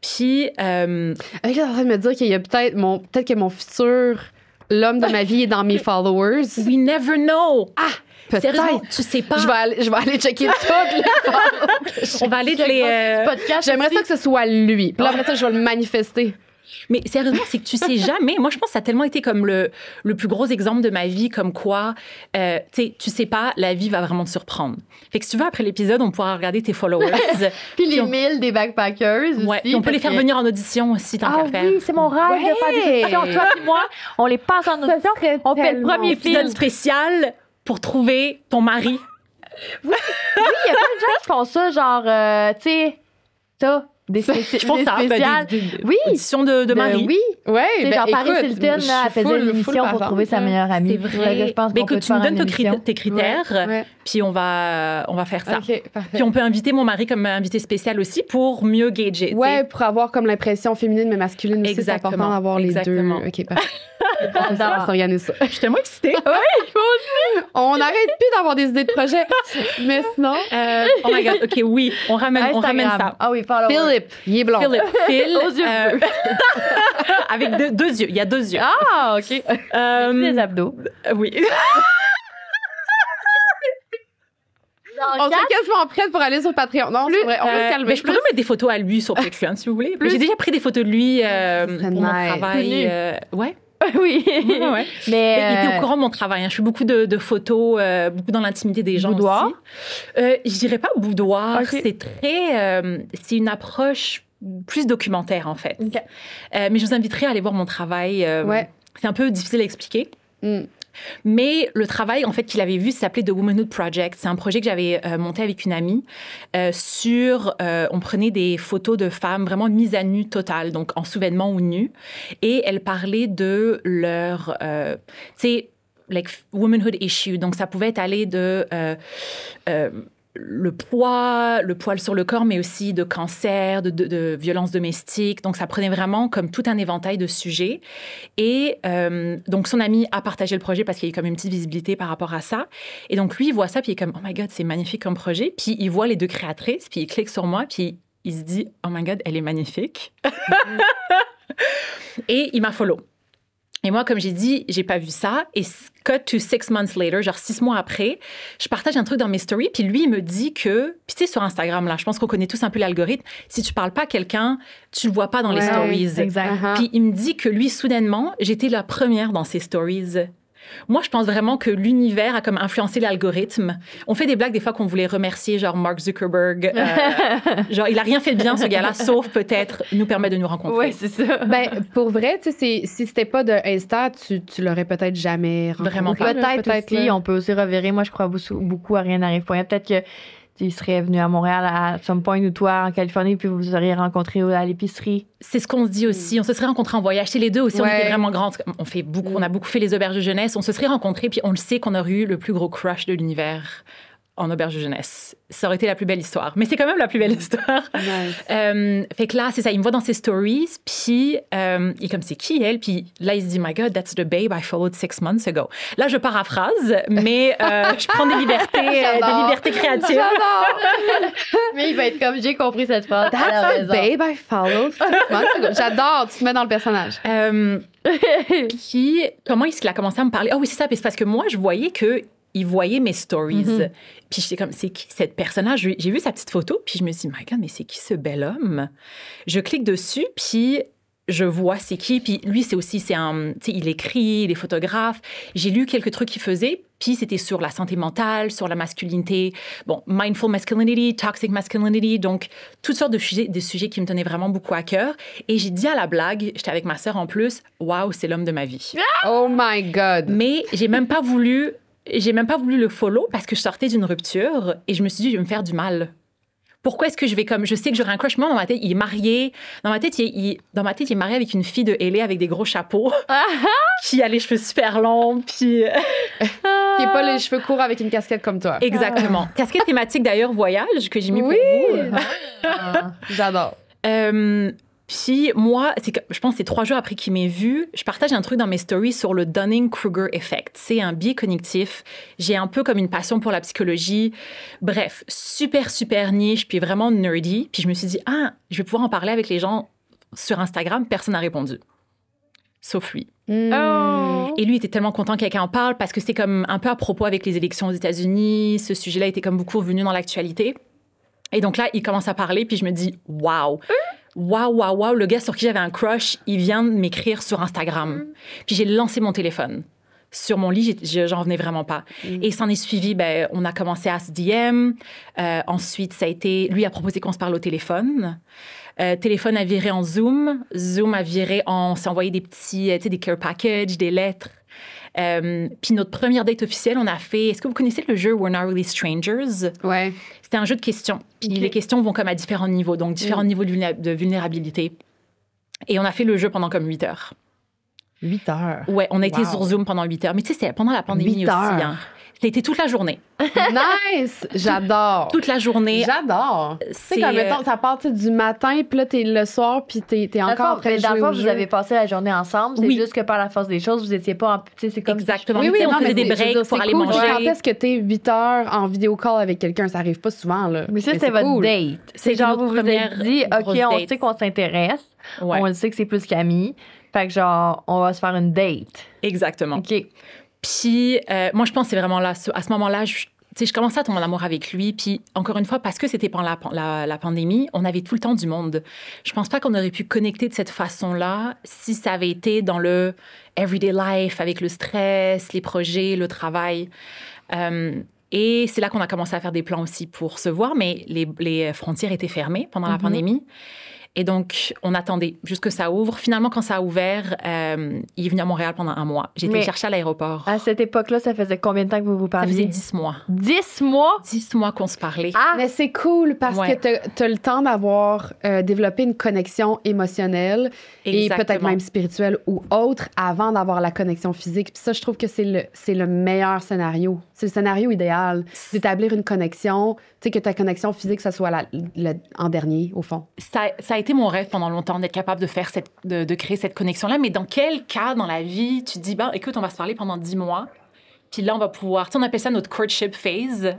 Puis... Avec là, en train de me dire qu'il y a peut-être que mon futur, l'homme de ma vie est dans mes followers. We never know! Ah! Peut-être. Sérieusement, tu sais pas. Je vais aller checker toutes les followers. On va aller les... J'aimerais ça que ce soit lui. Puis là, après ça, je vais le manifester. Mais sérieusement, c'est que tu sais jamais. Moi, je pense que ça a tellement été comme le plus gros exemple de ma vie, comme quoi, tu sais pas, la vie va vraiment te surprendre. Fait que si tu veux, après l'épisode, on pourra regarder tes followers. Puis les 1000 des backpackers aussi. Ouais, on peut les faire venir en audition aussi, tant qu'à faire. Oui, c'est mon rêve de faire des auditions. Toi et moi, on les passe en audition. On fait le premier épisode film spécial pour trouver ton mari. Oui, il y a plein de gens qui font ça, genre, tu sais, ça. Des spéciales. Oui. Audition de mari. Oui. Ouais. Ben, genre, Paris Hilton, là, elle faisait une émission pour trouver sa meilleure amie. C'est vrai. Je pense mais qu'on peut écoute, tu me donnes tes critères, ouais. Puis on va faire ça. OK, parfait. Puis on peut inviter mon mari comme invité spécial aussi pour mieux gager. Ouais, pour avoir comme l'impression féminine mais masculine aussi. C'est important d'avoir les deux. OK, parfait. On va s'organiser ça. Je suis tellement excitée. Oui, moi aussi. On n'arrête plus d'avoir des idées de projet. Mais sinon... oh my God. OK, oui. On ramène ça. Ah oui, follow. Philippe, il est blond. Phil. Aux yeux bleus. Avec deux yeux. Il y a 2 yeux. Ah, OK. Des abdos. Oui. On serait quasiment prête pour aller sur Patreon. Non, c'est vrai, on va se calmer. Mais je pourrais mettre des photos à lui sur Patreon, si vous voulez. J'ai déjà pris des photos de lui pour mon travail. Ouais. Oui. Ouais. Mais il était au courant de mon travail. Je fais beaucoup de photos, beaucoup dans l'intimité des gens boudoir? aussi. Je dirais pas boudoir. Okay. C'est très... c'est une approche plus documentaire, en fait. Okay. Mais je vous inviterai à aller voir mon travail. Ouais. C'est un peu difficile à expliquer. Mais le travail, en fait, qu'il avait vu, s'appelait The Womanhood Project. C'est un projet que j'avais monté avec une amie on prenait des photos de femmes vraiment mises à nu totales, donc en sous-vêtements ou nues. Et elles parlaient de leur, tu sais, like womanhood issue. Donc, ça pouvait aller de le poil sur le corps, mais aussi de cancer, de violences domestiques. Donc, ça prenait vraiment comme tout un éventail de sujets. Et donc, son ami a partagé le projet parce qu'il y a comme une petite visibilité par rapport à ça. Et donc, lui, il voit ça, puis il est comme, oh my God, c'est magnifique comme projet. Puis, il voit les 2 créatrices, puis il clique sur moi, puis il se dit, oh my God, elle est magnifique. Et il m'a follow. Et moi, comme j'ai dit, j'ai pas vu ça. Et cut to 6 months later, genre 6 mois après, je partage un truc dans mes stories. Puis lui, il me dit que... Puis tu sais, sur Instagram, là, je pense qu'on connaît tous un peu l'algorithme. Si tu parles pas à quelqu'un, tu le vois pas dans les stories. Exact. Puis il me dit que lui, soudainement, j'étais la première dans ses stories. Moi, je pense vraiment que l'univers a comme influencé l'algorithme. On fait des blagues des fois qu'on voulait remercier, genre Mark Zuckerberg. Genre, il a rien fait de bien, ce gars-là, sauf peut-être nous permettre de nous rencontrer. Oui, c'est ça. Ben, pour vrai, tu sais, si c'était pas de Insta, tu l'aurais peut-être jamais rencontré. Vraiment pas. Peut-être aussi, on peut aussi revirer. Moi, je crois beaucoup à Rien n'arrive pas. Peut-être que il serait venu à Montréal à some point ou toi en Californie, puis vous vous auriez rencontré à l'épicerie. C'est ce qu'on se dit aussi. On se serait rencontrés en voyage. C'est les deux aussi, on était vraiment grands. On a beaucoup fait les auberges de jeunesse. On se serait rencontrés, puis on le sait qu'on aurait eu le plus gros crush de l'univers en auberge de jeunesse. Ça aurait été la plus belle histoire. Mais c'est quand même la plus belle histoire. Nice. Fait que là, c'est ça. Il me voit dans ses stories, puis il est comme, c'est qui elle? Puis là, il se dit, my God, that's the babe I followed 6 months ago. Là, je paraphrase, mais je prends des libertés créatives. J'adore! Mais il va être comme, j'ai compris cette phrase. That's a babe I followed 6 months ago. J'adore, tu te mets dans le personnage. Comment est-ce qu'il a commencé à me parler? Ah oui, c'est ça. C'est parce que moi, je voyais que il voyait mes stories. Puis j'étais comme, c'est qui cette personnage? J'ai vu sa petite photo, puis je me suis dit, my God, mais c'est qui ce bel homme? Je clique dessus, puis je vois c'est qui. Puis lui, tu sais, il écrit, il est photographe. J'ai lu quelques trucs qu'il faisait, puis c'était sur la santé mentale, sur la masculinité, bon, mindful masculinity, toxic masculinity, donc toutes sortes de sujets qui me tenaient vraiment beaucoup à cœur. Et j'ai dit à la blague, j'étais avec ma sœur en plus, waouh, c'est l'homme de ma vie. Oh my God! Mais j'ai même pas voulu le follow parce que je sortais d'une rupture et je me suis dit, je vais me faire du mal. Pourquoi est-ce que je vais comme... Je sais que j'aurai un crush. Moi, dans ma tête, il est marié. Dans ma tête, il est marié avec une fille de LA avec des gros chapeaux. Qui a les cheveux super longs. Puis... Qui n'a pas les cheveux courts avec une casquette comme toi. Exactement. Casquette thématique, d'ailleurs, voyage, que j'ai mis pour vous. J'adore. Puis moi, je pense que c'est 3 jours après qu'il m'ait vu, je partage un truc dans mes stories sur le Dunning-Kruger effect. C'est un biais cognitif. J'ai un peu comme une passion pour la psychologie. Bref, super, super niche, puis vraiment nerdy. Puis je me suis dit, je vais pouvoir en parler avec les gens sur Instagram. Personne n'a répondu. Sauf lui. Et lui était tellement content que quelqu'un en parle parce que c'est comme un peu à propos avec les élections aux États-Unis. Ce sujet-là était comme beaucoup revenu dans l'actualité. Et donc là, il commence à parler, puis je me dis, waouh! Waouh, le gars sur qui j'avais un crush, il vient de m'écrire sur Instagram. Puis j'ai lancé mon téléphone. Sur mon lit, j'en revenais vraiment pas. Et s'en est suivi, on a commencé à se DM. Ensuite, ça a été, lui a proposé qu'on se parle au téléphone. Téléphone a viré en Zoom. Zoom a viré on s'est envoyé des petits, des care packages, des lettres. Puis notre première date officielle, on a fait... Est-ce que vous connaissez le jeu We're Not Really Strangers? Ouais. C'était un jeu de questions. Puis les questions vont comme à différents niveaux, donc différents niveaux de vulnérabilité. Et on a fait le jeu pendant comme 8 heures. 8 heures? Ouais, on a été sur Zoom pendant 8 heures. Mais tu sais, c'était pendant la pandémie aussi. Hein. C'était toute la journée. Nice! J'adore! Toute la journée. J'adore! C'est comme, mettons, ça part du matin, puis là, t'es le soir, puis t'es encore en train de jouer au jeu. Vous avez passé la journée ensemble, c'est juste que par la force des choses, vous étiez pas en... C'est comme exactement. Oui, on faisait des breaks pour aller manger. Quand est-ce que t'es 8 heures en vidéo call avec quelqu'un? Ça arrive pas souvent, là. Mais ça, c'est votre date. C'est genre, vous vous êtes dit, OK, on sait qu'on s'intéresse, on sait que c'est plus qu'amis, fait que genre, on va se faire une date. Exactement. OK. Puis, moi, je pense que c'est vraiment là, à ce moment-là, je commençais à tomber en amour avec lui. Puis, encore une fois, parce que c'était pendant la pandémie, on avait tout le temps du monde. Je pense pas qu'on aurait pu connecter de cette façon-là si ça avait été dans le everyday life, avec le stress, les projets, le travail. Et c'est là qu'on a commencé à faire des plans aussi pour se voir, mais les frontières étaient fermées pendant la pandémie. Et donc, on attendait juste que ça ouvre. Finalement, quand ça a ouvert, il est venu à Montréal pendant 1 mois. J'ai été le chercher à l'aéroport. À cette époque-là, ça faisait combien de temps que vous vous parliez? Ça faisait 10 mois. 10 mois? 10 mois qu'on se parlait. Mais c'est cool parce que t'as le temps d'avoir développé une connexion émotionnelle et peut-être même spirituelle ou autre avant d'avoir la connexion physique. Puis ça, je trouve que c'est le meilleur scénario. C'est le scénario idéal d'établir une connexion, tu sais, que ta connexion physique, ça soit en dernier, au fond. Ça a été mon rêve pendant longtemps d'être capable de faire de créer cette connexion-là. Mais dans quel cas dans la vie tu te dis, écoute, on va se parler pendant 10 mois, puis là, on va pouvoir... Tu sais, on appelle ça notre courtship phase.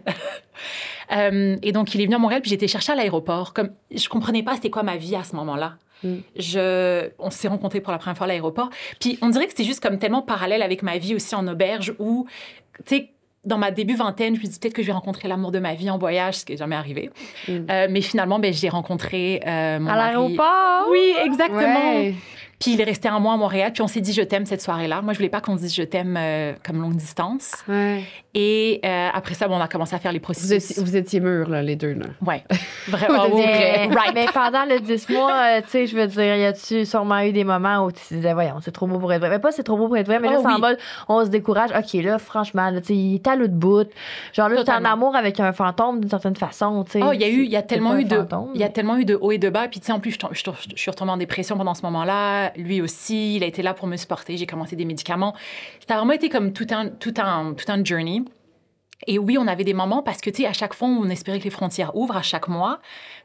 Et donc, il est venu à Montréal, puis j'ai été chercher à l'aéroport. Comme, je comprenais pas c'était quoi ma vie à ce moment-là. On s'est rencontrés pour la première fois à l'aéroport. Puis on dirait que c'était juste comme tellement parallèle avec ma vie aussi en auberge où, tu sais, dans ma début vingtaine, je me dis peut-être que je vais rencontrer l'amour de ma vie en voyage, ce qui n'est jamais arrivé. Mais finalement, j'ai rencontré mon mari. À l'aéroport? Oui, exactement. Ouais. Puis il est resté 1 mois à Montréal, puis on s'est dit je t'aime cette soirée-là. Moi, je voulais pas qu'on se dise je t'aime comme longue distance. Ouais. Et après ça, on a commencé à faire les processus. Vous étiez mûrs, là, les deux, là. Ouais, vraiment. Mais pendant le 10 mois, tu sais, je veux dire, y a-tu sûrement eu des moments où tu te disais, voyons, c'est trop beau pour être vrai. Mais pas c'est trop beau pour être vrai, mais là, c'est en mode, on se décourage. OK, là, franchement, là, tu sais, il est à l'autre bout. Genre, là, t'es en amour avec un fantôme d'une certaine façon, tu sais. Oh, il y a tellement eu de hauts et de bas. Puis, tu sais, en plus, je suis retombée en dépression pendant ce moment-là. Lui aussi, il a été là pour me supporter. J'ai commencé des médicaments. Ça a vraiment été comme tout un journey. Et oui, on avait des moments parce que, tu sais, à chaque fois, on espérait que les frontières ouvrent à chaque mois.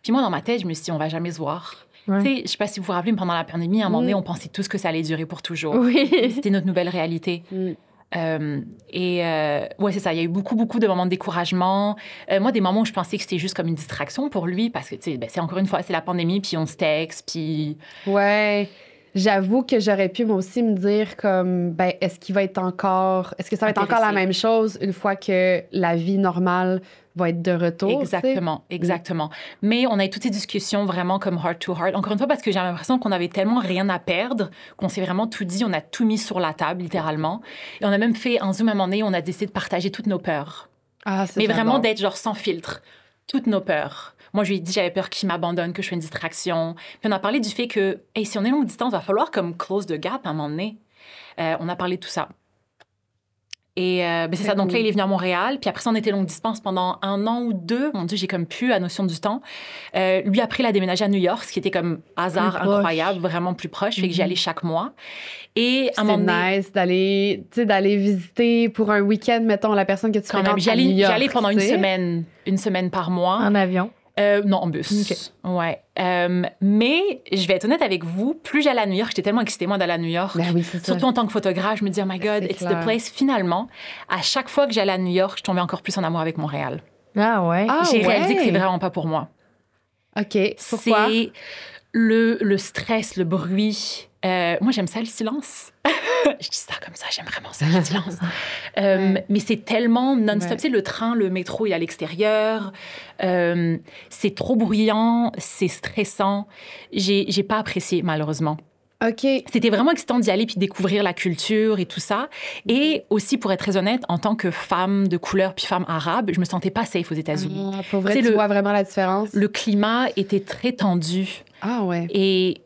Puis moi, dans ma tête, je me suis dit, on va jamais se voir. Tu sais, je sais pas si vous vous rappelez, mais pendant la pandémie, à un moment donné, on pensait tous que ça allait durer pour toujours. Oui. C'était notre nouvelle réalité. Ouais, c'est ça. Il y a eu beaucoup de moments de découragement. Moi, des moments où je pensais que c'était juste comme une distraction pour lui parce que, tu sais, c'est encore une fois, c'est la pandémie, puis on se texte, puis... Ouais. J'avoue que j'aurais pu, moi aussi, me dire comme, est-ce que ça va être encore la même chose une fois que la vie normale va être de retour? Exactement. Mais on a eu toutes ces discussions vraiment comme heart to heart. Encore une fois, parce que j'ai l'impression qu'on avait tellement rien à perdre qu'on s'est vraiment tout dit. On a tout mis sur la table, littéralement. Et on a même fait un Zoom à un moment donné, on a décidé de partager toutes nos peurs. Mais vraiment d'être genre sans filtre. Toutes nos peurs. Moi, je lui ai dit, j'avais peur qu'il m'abandonne, que je sois une distraction. Puis on a parlé du fait que, si on est longue distance, il va falloir comme close the gap à un moment donné. On a parlé de tout ça. Et c'est ça. Donc là, il est venu à Montréal. Puis après ça, on était longue distance pendant 1 an ou 2. Mon Dieu, j'ai comme plus la notion du temps. Lui, après, il a déménagé à New York, ce qui était comme hasard incroyable, vraiment plus proche. Fait que j'y allais chaque mois. Et à un moment donné, nice d'aller visiter pour un week-end, mettons, la personne que tu fréquentes à New York. J'y allais pendant une semaine par mois. En avion? Non, en bus. Okay. Ouais. Mais je vais être honnête avec vous, plus j'allais à New York, j'étais tellement excitée, moi, d'aller à New York. Ben oui, c'est ça. Surtout en tant que photographe, je me dis, oh my God, it's the place. Finalement, à chaque fois que j'allais à New York, je tombais encore plus en amour avec Montréal. Ah ouais? J'ai réalisé que c'est vraiment pas pour moi. OK. Pourquoi? C'est le stress, le bruit. Moi, j'aime ça, le silence. Je dis ça comme ça, j'aime vraiment ça, le silence. Mais c'est tellement non-stop. Tu sais, le train, le métro, il est à l'extérieur. C'est trop bruyant, c'est stressant. J'ai pas apprécié, malheureusement. OK. C'était vraiment excitant d'y aller puis découvrir la culture et tout ça. Et aussi, pour être très honnête, en tant que femme de couleur puis femme arabe, je me sentais pas safe aux États-Unis. Ah, pour vrai, tu vois vraiment la différence? Le climat était très tendu. Ah ouais. Et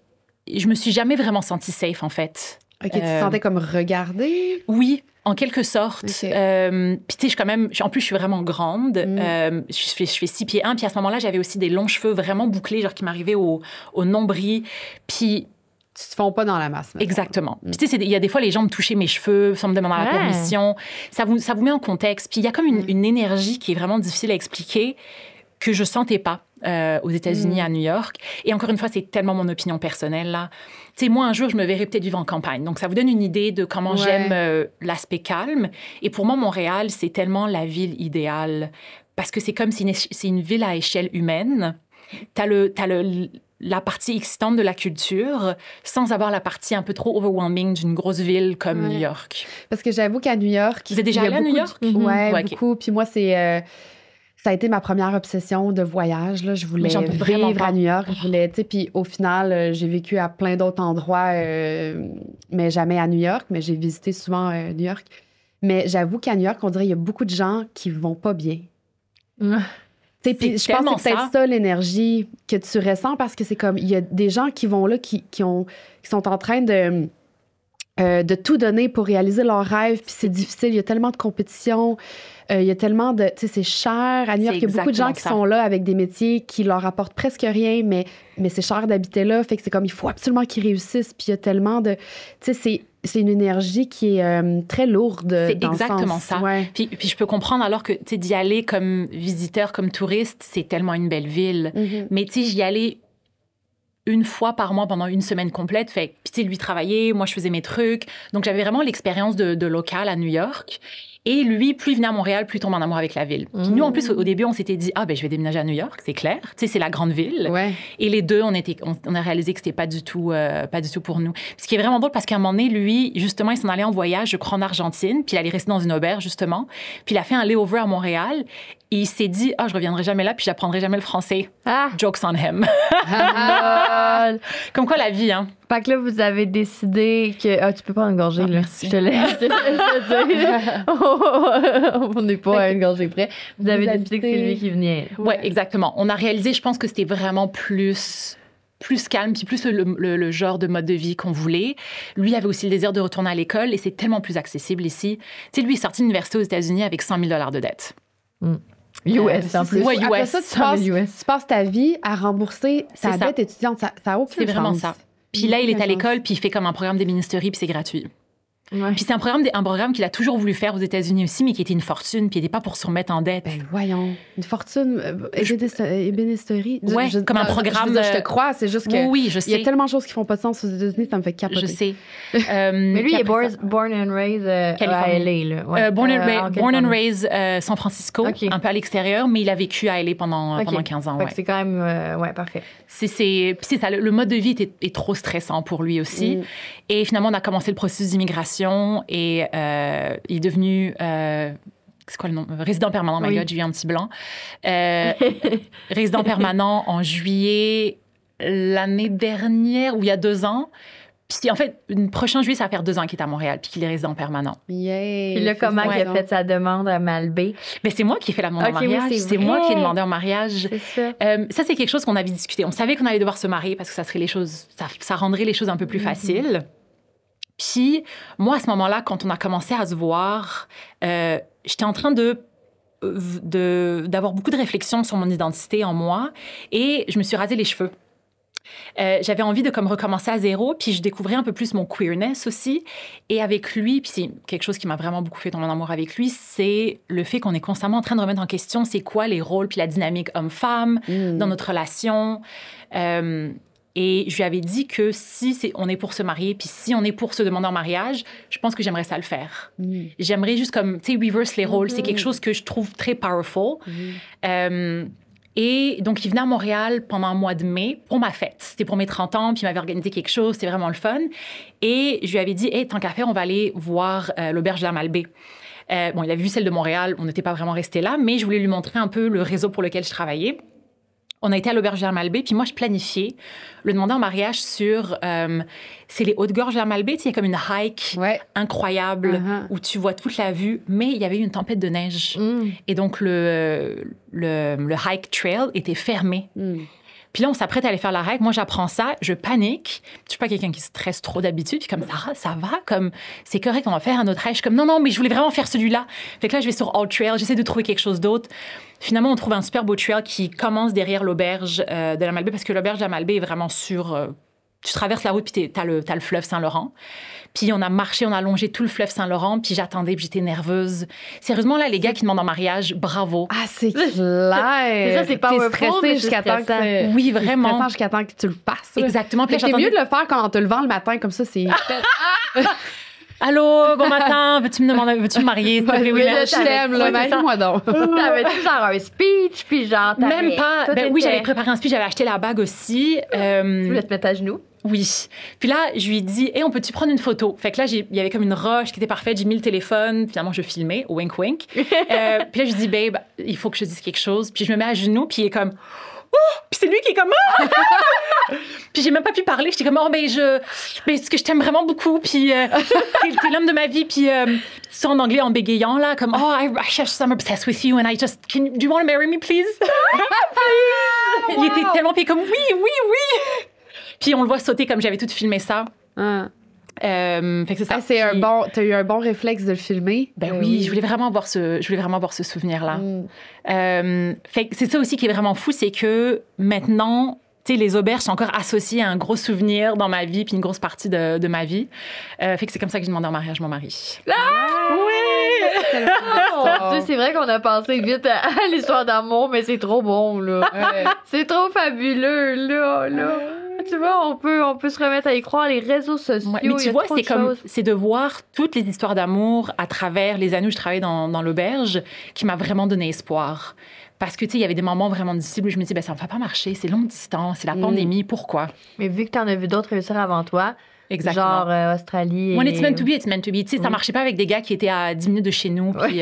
je me suis jamais vraiment sentie safe, en fait. OK, tu te sentais comme regardée? Oui, en quelque sorte. Okay. Puis tu sais, en plus, je suis vraiment grande. Je fais 6 pieds 1. Puis à ce moment-là, j'avais aussi des longs cheveux vraiment bouclés, genre qui m'arrivaient au nombril. Puis... Tu te fonds pas dans la masse. Maintenant. Exactement. Puis tu sais, il y a des fois, les gens me touchaient mes cheveux sans me demander la permission. Ça vous met en contexte. Puis il y a comme une énergie qui est vraiment difficile à expliquer que je sentais pas aux États-Unis, à New York. Et encore une fois, c'est tellement mon opinion personnelle, là. Tu sais, moi, un jour, je me verrais peut-être vivre en campagne. Donc, ça vous donne une idée de comment j'aime l'aspect calme. Et pour moi, Montréal, c'est tellement la ville idéale. Parce que c'est comme si c'est une ville à échelle humaine. T'as la partie excitante de la culture sans avoir la partie un peu trop overwhelming d'une grosse ville comme New York. Parce que j'avoue qu'à New York... Vous êtes déjà allé à New York? Ouais, beaucoup. Puis moi, ça a été ma première obsession de voyage. Là. Je voulais vivre à New York. Puis au final, j'ai vécu à plein d'autres endroits, mais jamais à New York. Mais j'ai visité souvent New York. Mais j'avoue qu'à New York, on dirait qu'il y a beaucoup de gens qui vont pas bien. Puis je pense que c'est peut-être ça l'énergie que tu ressens parce que c'est comme, il y a des gens qui vont là, qui sont en train de tout donner pour réaliser leurs rêves, puis c'est difficile, il y a tellement de compétition, il y a tellement de... Tu sais, c'est cher. À New York, il y a beaucoup de gens qui sont là avec des métiers qui leur apportent presque rien, mais c'est cher d'habiter là, fait que c'est comme, il faut absolument qu'ils réussissent, puis il y a tellement de... Tu sais, c'est une énergie qui est très lourde. C'est exactement ça. Ouais. Puis je peux comprendre alors que, tu sais, d'y aller comme visiteur, comme touriste, c'est tellement une belle ville. Mais tu sais, j'y allais une fois par mois pendant une semaine complète. Fait puis tu sais, lui travaillait, moi je faisais mes trucs. Donc j'avais vraiment l'expérience de local à New York. Et lui, plus il venait à Montréal, plus il tombait en amour avec la ville. Puis nous, en plus, au début, on s'était dit, je vais déménager à New York, c'est clair. Tu sais, c'est la grande ville. Ouais. Et les deux, on a réalisé que c'était pas du tout pour nous. Puis ce qui est vraiment drôle, parce qu'à un moment donné, lui, justement, il s'en allait en voyage, je crois, en Argentine. Puis il allait rester dans une auberge, justement. Puis il a fait un layover à Montréal. Et il s'est dit, je reviendrai jamais là, puis j'apprendrai jamais le français. Jokes on him. Comme quoi, la vie, hein. Fait que là, vous avez décidé que... tu peux pas engorger, là. Merci. Je te laisse dire. On n'est pas à une gorgée près. Vous avez décidé que c'est lui qui venait. Oui, exactement. On a réalisé, je pense que c'était vraiment plus calme, puis plus le genre de mode de vie qu'on voulait. Lui avait aussi le désir de retourner à l'école, et c'est tellement plus accessible ici. Tu sais, lui est sorti de l'université aux États-Unis avec $100 000 de dette. US, en plus. Ouais, US. Après ça, tu passes ta vie à rembourser ta dette étudiante. Ça a aucun sens. C'est vraiment ça. Puis là, il est à l'école, puis il fait comme un programme d'ébénisterie, puis c'est gratuit. Ouais. Puis c'est un programme qu'il a toujours voulu faire aux États-Unis aussi, mais qui était une fortune, puis il n'était pas pour se remettre en dette. Ben voyons, une fortune, ébénisterie. Ouais, comme un programme. Je te crois, c'est juste que oui, je sais. Il y a tellement de choses qui font pas de sens aux États-unis, ça me fait capoter. Je sais. Mais lui, il est born and raised à LA. Là. Ouais. Born and raised San Francisco, un peu à l'extérieur, mais il a vécu à LA pendant 15 ans. Fait que c'est quand même, parfait. Puis c'est ça, le mode de vie est trop stressant pour lui aussi. Et finalement, on a commencé le processus d'immigration. Et il est devenu... c'est quoi le nom? Résident permanent. My God, j'ai eu un petit blanc. Résident permanent en juillet l'année dernière, ou il y a 2 ans. Puis en fait, le prochain juillet, ça va faire 2 ans qu'il est à Montréal, puis qu'il est résident permanent. Yeah, puis là, comment il a fait sa demande à Malbé? Mais c'est moi qui ai fait la demande en mariage. Oui, c'est moi qui ai demandé en mariage. C'est ça. Ça, c'est quelque chose qu'on avait discuté. On savait qu'on allait devoir se marier parce que ça rendrait les choses un peu plus faciles. Puis moi, à ce moment-là, quand on a commencé à se voir, j'étais en train d'avoir beaucoup de réflexions sur mon identité en moi et je me suis rasé les cheveux. J'avais envie de comme recommencer à zéro, puis je découvrais un peu plus mon queerness aussi. Et avec lui, puis c'est quelque chose qui m'a vraiment beaucoup fait tomber en amour avec lui, c'est le fait qu'on est constamment en train de remettre en question c'est quoi les rôles puis la dynamique homme-femme dans notre relation. Et je lui avais dit que si on est pour se marier, puis si on est pour se demander en mariage, je pense que j'aimerais ça le faire. J'aimerais juste comme, tu sais, reverse les rôles. C'est quelque chose que je trouve très powerful. Et donc, il venait à Montréal pendant un mois de mai pour ma fête. C'était pour mes 30 ans, puis il m'avait organisé quelque chose. C'était vraiment le fun. Et je lui avais dit, hey, tant qu'à faire, on va aller voir l'auberge de la Malbaie. Bon, il avait vu celle de Montréal. On n'était pas vraiment resté là, mais je voulais lui montrer un peu le réseau pour lequel je travaillais. On a été à l'auberge de la Malbaie, puis moi, je planifiais le demander en mariage sur... c'est les Hautes-Gorges de la Malbaie. Il y a comme une hike incroyable où tu vois toute la vue, mais il y avait eu une tempête de neige. Et donc, le hike trail était fermé. Puis là, on s'apprête à aller faire la hike. Moi, j'apprends ça, je panique. Je suis pas quelqu'un qui stresse trop d'habitude. Puis comme ça va, comme c'est correct, on va faire un autre hike. Je suis comme non, mais je voulais vraiment faire celui-là. Fait que là, je vais sur All Trail, j'essaie de trouver quelque chose d'autre. Finalement, on trouve un super beau trail qui commence derrière l'auberge de la Malbaie parce que l'auberge de la Malbaie est vraiment sur... tu traverses la route, puis t'as le fleuve Saint-Laurent. Puis on a marché, on a longé tout le fleuve Saint-Laurent, puis j'attendais, puis j'étais nerveuse. Sérieusement, là, les gars qui demandent en mariage, bravo. Ah, c'est clair! Mais ça, c'est pas stressé jusqu'à temps que... Oui, vraiment. Stressant jusqu'à temps que tu le fasses. Exactement. Puis c'est mieux de le faire quand en te levant le matin, comme ça, c'est... Allô, bon matin, veux-tu me marier? Oui, je t'aime, là, marie-moi donc. T'avais-tu genre un speech, puis genre... Même pas. Oui, j'avais préparé un speech, j'avais acheté la bague aussi. Tu voulais te mettre à genoux? Oui. Puis là, je lui ai dit, hey, on peut-tu prendre une photo? Fait que là, il y avait comme une roche qui était parfaite. J'ai mis le téléphone. Finalement, je filmais. Wink, wink. Puis là, je lui dis, babe, il faut que je te dise quelque chose. Puis je me mets à genoux. Puis il est comme, oh! Puis c'est lui qui est comme, oh! Puis j'ai même pas pu parler. J'étais comme, oh, parce que je t'aime vraiment beaucoup. Puis t'es l'homme de ma vie. Puis c'est en anglais, en bégayant, là, comme, oh, I'm obsessed with you. And do you want to marry me, please? Il était tellement, puis comme, oui. Puis on le voit sauter comme j'avais tout filmé ça. Fait que c'est ça. T'as eu un bon réflexe de le filmer. Oui, je voulais vraiment avoir ce souvenir-là. Fait que c'est ça aussi qui est vraiment fou, c'est que maintenant, tu sais, les auberges sont encore associées à un gros souvenir dans ma vie, puis une grosse partie de ma vie. Fait que c'est comme ça que j'ai demandé en mariage mon mari. Oui! C'est vrai qu'on a pensé vite à l'histoire d'amour, mais c'est trop bon, là. C'est trop fabuleux, là. Tu vois, on peut se remettre à y croire, les réseaux sociaux. Mais tu vois, c'est de voir toutes les histoires d'amour à travers les années où je travaillais dans l'auberge qui m'a vraiment donné espoir. Parce que, tu sais, il y avait des moments vraiment difficiles où je me dis, ça ne va pas marcher, c'est longue distance, c'est la pandémie, pourquoi? Mais vu que tu en as vu d'autres réussir avant toi, exactement. Genre Australie. When it's meant to be, it's meant to be. Tu sais, ça ne marchait pas avec des gars qui étaient à 10 minutes de chez nous. Puis,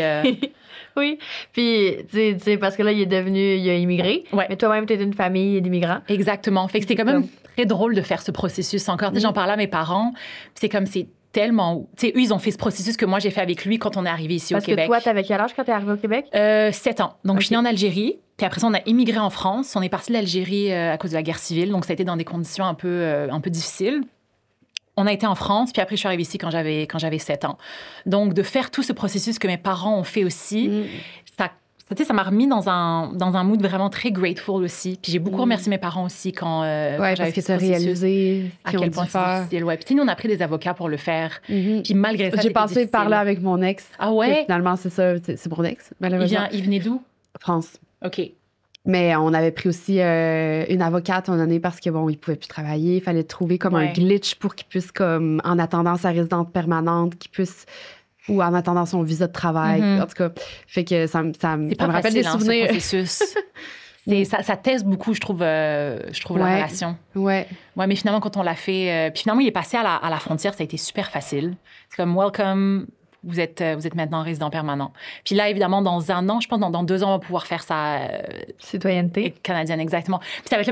oui. Puis, tu sais, parce que là, il a immigré. Ouais. Mais toi-même, tu es d'une famille d'immigrants. Exactement. Fait que c'était quand même très drôle de faire ce processus encore. Tu sais, j'en parlais à mes parents. Puis c'est tellement... Tu sais, eux, ils ont fait ce processus que moi, j'ai fait avec lui quand on est arrivé ici au Québec. Parce que toi, t'avais quel âge quand t'es arrivé au Québec? 7 ans. Donc, je suis née en Algérie. Puis après ça, on a immigré en France. On est parti de l'Algérie à cause de la guerre civile. Donc, ça a été dans des conditions un peu difficiles. On a été en France, puis après, je suis arrivée ici quand j'avais 7 ans. Donc, de faire tout ce processus que mes parents ont fait aussi, ça m'a remis dans un mood vraiment très grateful aussi. Puis j'ai beaucoup remercié mes parents aussi quand j'avais fait ce processus. Réalisé à quel point c'est difficile. Ouais. Puis nous, on a pris des avocats pour le faire. Puis malgré ça, j'ai passé par là avec mon ex. Ah ouais? Finalement, c'est ça, c'est mon ex, malheureusement. Il venait d'où? France. OK. Mais on avait pris aussi une avocate à un moment donné parce que bon, il pouvait plus travailler. Il fallait trouver comme un glitch pour qu'il puisse, comme, en attendant sa résidence permanente, qu'il puisse, ou en attendant son visa de travail. En tout cas, fait que ça me rappelle des souvenirs. Ce processus. Ça teste beaucoup, je trouve la relation. Ouais, mais finalement, quand on l'a fait... puis finalement, il est passé à la frontière, ça a été super facile. C'est comme « Welcome ». Vous êtes maintenant résident permanent. Puis là, évidemment, dans un an, je pense, dans 2 ans, on va pouvoir faire sa citoyenneté canadienne, exactement. Puis ça va être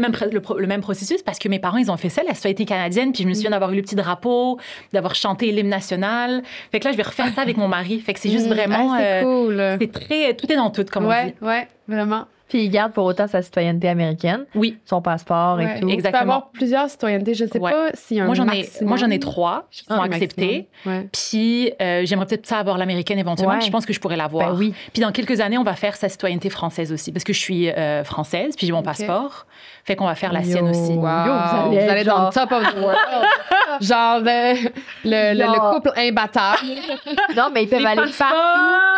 le même processus parce que mes parents, ils ont fait ça, la citoyenneté canadienne. Puis je me souviens d'avoir eu le petit drapeau, d'avoir chanté l'hymne national. Fait que là, je vais refaire ça avec mon mari. Fait que c'est juste vraiment... c'est cool. C'est très... Tout est dans tout, comme on dit. Ouais, vraiment. Puis il garde pour autant sa citoyenneté américaine. Oui. Son passeport Ouais. et tout. Tu peux Exactement. avoir plusieurs citoyennetés. Je sais Ouais. pas s'il y a un maximum. Moi, j'en ai 3 qui sont Un acceptés. maximum. Ouais. Puis j'aimerais peut-être ça avoir l'américaine éventuellement. Ouais. Puis je pense que je pourrais l'avoir. Ben oui. Puis dans quelques années, on va faire sa citoyenneté française aussi parce que je suis française. Puis j'ai mon passeport. Fait qu'on va faire la sienne aussi. Wow. Yo, Vous allez dans le top of the world. Genre le couple imbattable. Non, mais ils peuvent aller partout.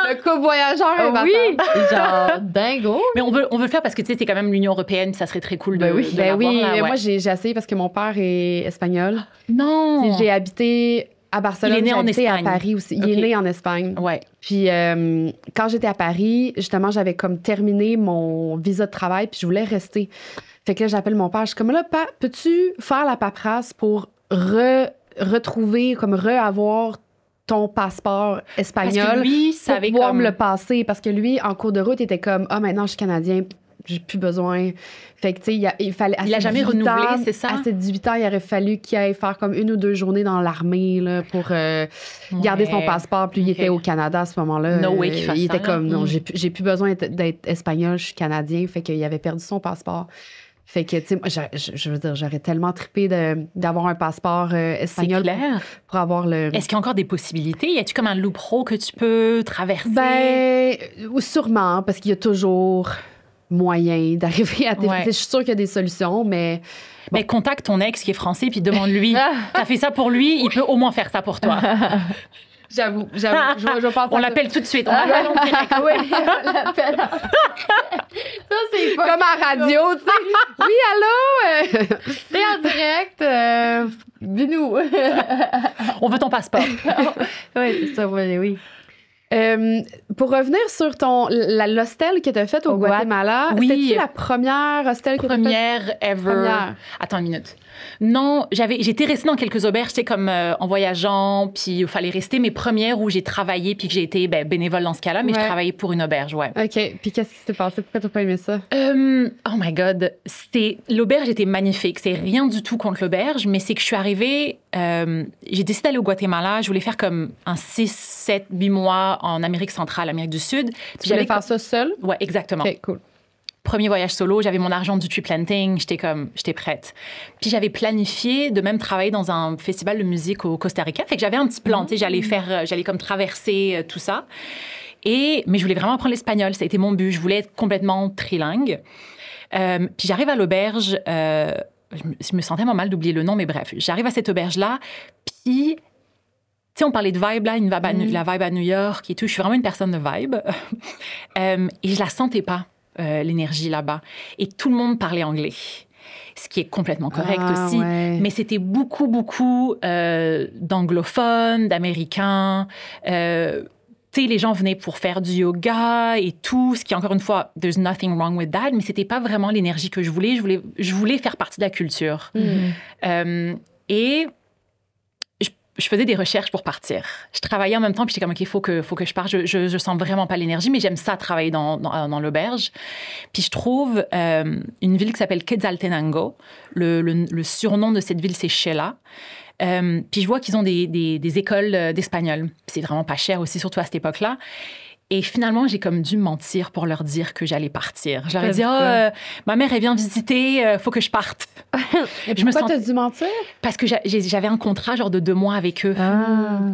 Le couple voyageur imbattable. Oui, genre dingo. Mais on veut le faire parce que tu sais, c'est quand même l'Union européenne. Puis ça serait très cool de, Ben oui. de Ben l'avoir, oui, là, mais ouais. moi j'ai essayé parce que mon père est espagnol. Non. J'ai habité à Barcelone, Il est né j'ai en habité Espagne. à Paris aussi. Il Ok. est né en Espagne. Ouais. Puis quand j'étais à Paris, justement, j'avais comme terminé mon visa de travail, puis je voulais rester. Fait que là, j'appelle mon père, je suis comme là, peux-tu faire la paperasse pour retrouver, comme re-avoir ton passeport espagnol Parce que lui, pour savait pouvoir comme... me le passer? Parce que lui, en cours de route, il était comme, maintenant, je suis Canadien, j'ai plus besoin. Fait que, tu sais, il fallait... Il a jamais renouvelé, c'est ça? À ses 18 ans, il aurait fallu qu'il aille faire comme 1 ou 2 journées dans l'armée, là, pour garder son passeport. Puis il Ok. était au Canada à ce moment-là. No way qu'il fasse il ça, était là. comme, non, j'ai plus besoin d'être espagnol, je suis Canadien. Fait qu'il avait perdu son passeport. Fait que, tu sais, moi, je veux dire, j'aurais tellement trippé d'avoir un passeport C'est espagnol clair. pour avoir le... Est-ce qu'il y a encore des possibilités? Y a-tu comme un loophole que tu peux traverser? Ben, sûrement, parce qu'il y a toujours moyen d'arriver à... Ouais. Je suis sûre qu'il y a des solutions, mais... Mais contacte ton ex qui est français puis demande-lui. T'as fait ça pour lui, il peut au moins faire ça pour toi. J'avoue, je pense On l'appelle tout de suite. On l'appelle en direct. Oui, on l'appelle. Ça, c'est pas. comme à radio, tu sais. Oui, allô? T'es en direct. Dis-nous. On veut ton passeport. Oui, c'est ça, oui. Pour revenir sur l'hostel que tu as fait au Au Guat. Guatemala, Oui. c'était-tu la première hostel que tu as fait? Première ever. Première. Attends une minute. Non, j'étais restée dans quelques auberges, tu sais, comme en voyageant, puis il fallait rester. Mes premières où j'ai travaillé, puis que j'ai été bénévole dans ce cas-là, mais Ouais. je travaillais pour une auberge, ouais. OK. Puis qu'est-ce qui s'est passé? Pourquoi t'as pas aimé ça? Oh my God. L'auberge était magnifique. C'est rien du tout contre l'auberge, mais c'est que je suis arrivée, j'ai décidé d'aller au Guatemala. Je voulais faire comme un 6, 7, 8 mois en Amérique centrale, Amérique du Sud. Tu voulais faire ça seule? Ouais, exactement. OK, cool. Premier voyage solo, j'avais mon argent du tree planting, j'étais prête. Puis j'avais planifié de même travailler dans un festival de musique au Costa Rica. Fait que j'avais un petit plan, tu sais, j'allais comme traverser tout ça. Mais je voulais vraiment apprendre l'espagnol, ça a été mon but. Je voulais être complètement trilingue. Puis j'arrive à l'auberge, je me sentais vraiment mal d'oublier le nom, mais bref, j'arrive à cette auberge-là, puis... Tu sais, on parlait de vibe, là, la vibe à New York et tout. Je suis vraiment une personne de vibe. Et je la sentais pas, l'énergie là-bas. Et tout le monde parlait anglais, ce qui est complètement correct aussi. Ouais. Mais c'était beaucoup d'anglophones, d'Américains. Tu sais, les gens venaient pour faire du yoga et tout, ce qui, encore une fois, there's nothing wrong with that, mais c'était pas vraiment l'énergie que je voulais. Je voulais faire partie de la culture. Et je faisais des recherches pour partir. Je travaillais en même temps, puis j'étais comme, OK, faut que je parte. Je sens vraiment pas l'énergie, mais j'aime ça, travailler dans l'auberge. Puis je trouve une ville qui s'appelle Quetzaltenango. Le surnom de cette ville, c'est Xela. Puis je vois qu'ils ont des écoles d'espagnol. C'est vraiment pas cher aussi, surtout à cette époque-là. Et finalement, j'ai comme dû mentir pour leur dire que j'allais partir. Je leur ai dit, ma mère, elle vient visiter, faut que je parte. Pourquoi t'as dû mentir? Parce que j'avais un contrat genre de 2 mois avec eux.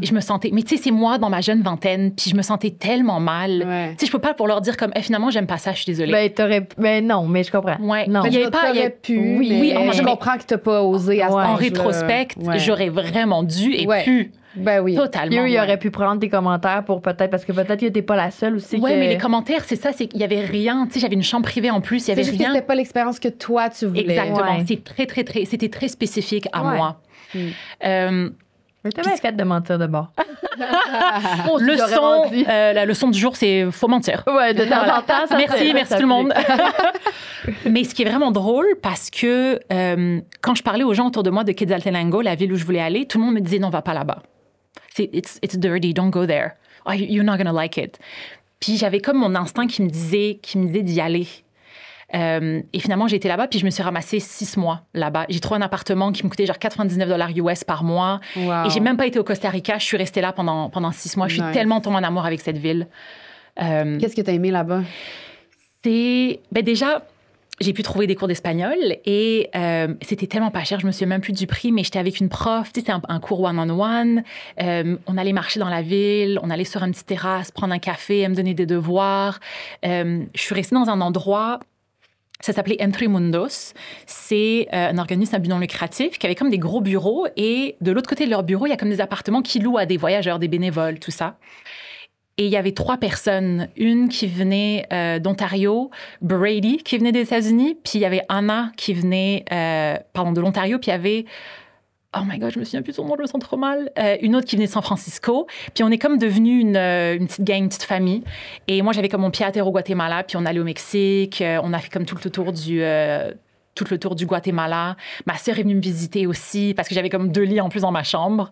Et je me sentais... Mais tu sais, c'est moi dans ma jeune vingtaine, puis je me sentais tellement mal. Ouais. Tu sais, je peux pas pour leur dire comme, finalement, j'aime pas ça, je suis désolée. Ben non, mais je comprends. Ouais. Non. Il y avait pas... il y T'aurais avait- pu, Oui, mais je mais- comprends que t'as pas osé à ce Ouais. En âge-là. rétrospect, Ouais. j'aurais vraiment dû et Ouais. pu. Ben oui. Totalement. Puis eux, ils ouais. auraient pu prendre tes commentaires pour peut-être, parce que peut-être que t'es pas la seule aussi. Ouais, que... mais les commentaires, c'est ça, c'est qu'il y avait rien. Tu sais, j'avais une chambre privée en plus, il y C'est avait juste que rien. c'était pas l'expérience que toi, tu voulais. Exactement. Ouais. C'est c'était très spécifique à Ouais. moi. Mm. Mais t'as bien fait de mentir de bord. La leçon du jour, c'est faut mentir. Ouais, de temps en temps, ça Merci, fait- merci ça tout le fait- monde. Mais ce qui est vraiment drôle, parce que quand je parlais aux gens autour de moi de Quetzaltenango, la ville où je voulais aller, tout le monde me disait non, va pas là-bas. It's dirty, don't go there. Oh, you're not gonna like it. Puis j'avais comme mon instinct qui me disait d'y aller. Et finalement, j'ai été là-bas, puis je me suis ramassée 6 mois là-bas. J'ai trouvé un appartement qui me coûtait genre $99 US par mois. Wow. Et j'ai même pas été au Costa Rica. Je suis restée là pendant 6 mois. Je suis Nice. tellement tombée en amour avec cette ville. Qu'est-ce que t'as aimé là-bas? Déjà, j'ai pu trouver des cours d'espagnol et c'était tellement pas cher, je me souviens même plus du prix, mais j'étais avec une prof, tu sais, c'était un cours one-on-one. On allait marcher dans la ville, on allait sur une petite terrasse, prendre un café, elle me donnait des devoirs. Je suis restée dans un endroit, ça s'appelait Entre Mundos. C'est un organisme à but non lucratif qui avait comme des gros bureaux et de l'autre côté de leur bureau, il y a comme des appartements qui louent à des voyageurs, des bénévoles, tout ça. Et il y avait 3 personnes. Une qui venait d'Ontario, Brady qui venait des États-Unis, puis il y avait Anna qui venait de l'Ontario, puis il y avait, oh my God, je me souviens plus de son nom, je me sens trop mal, une autre qui venait de San Francisco. Puis on est comme devenus une petite gang, une petite famille. Et moi, j'avais comme mon pied à terre au Guatemala, puis on allait au Mexique, on a fait comme tout le tour du Guatemala. Ma sœur est venue me visiter aussi, parce que j'avais comme 2 lits en plus dans ma chambre.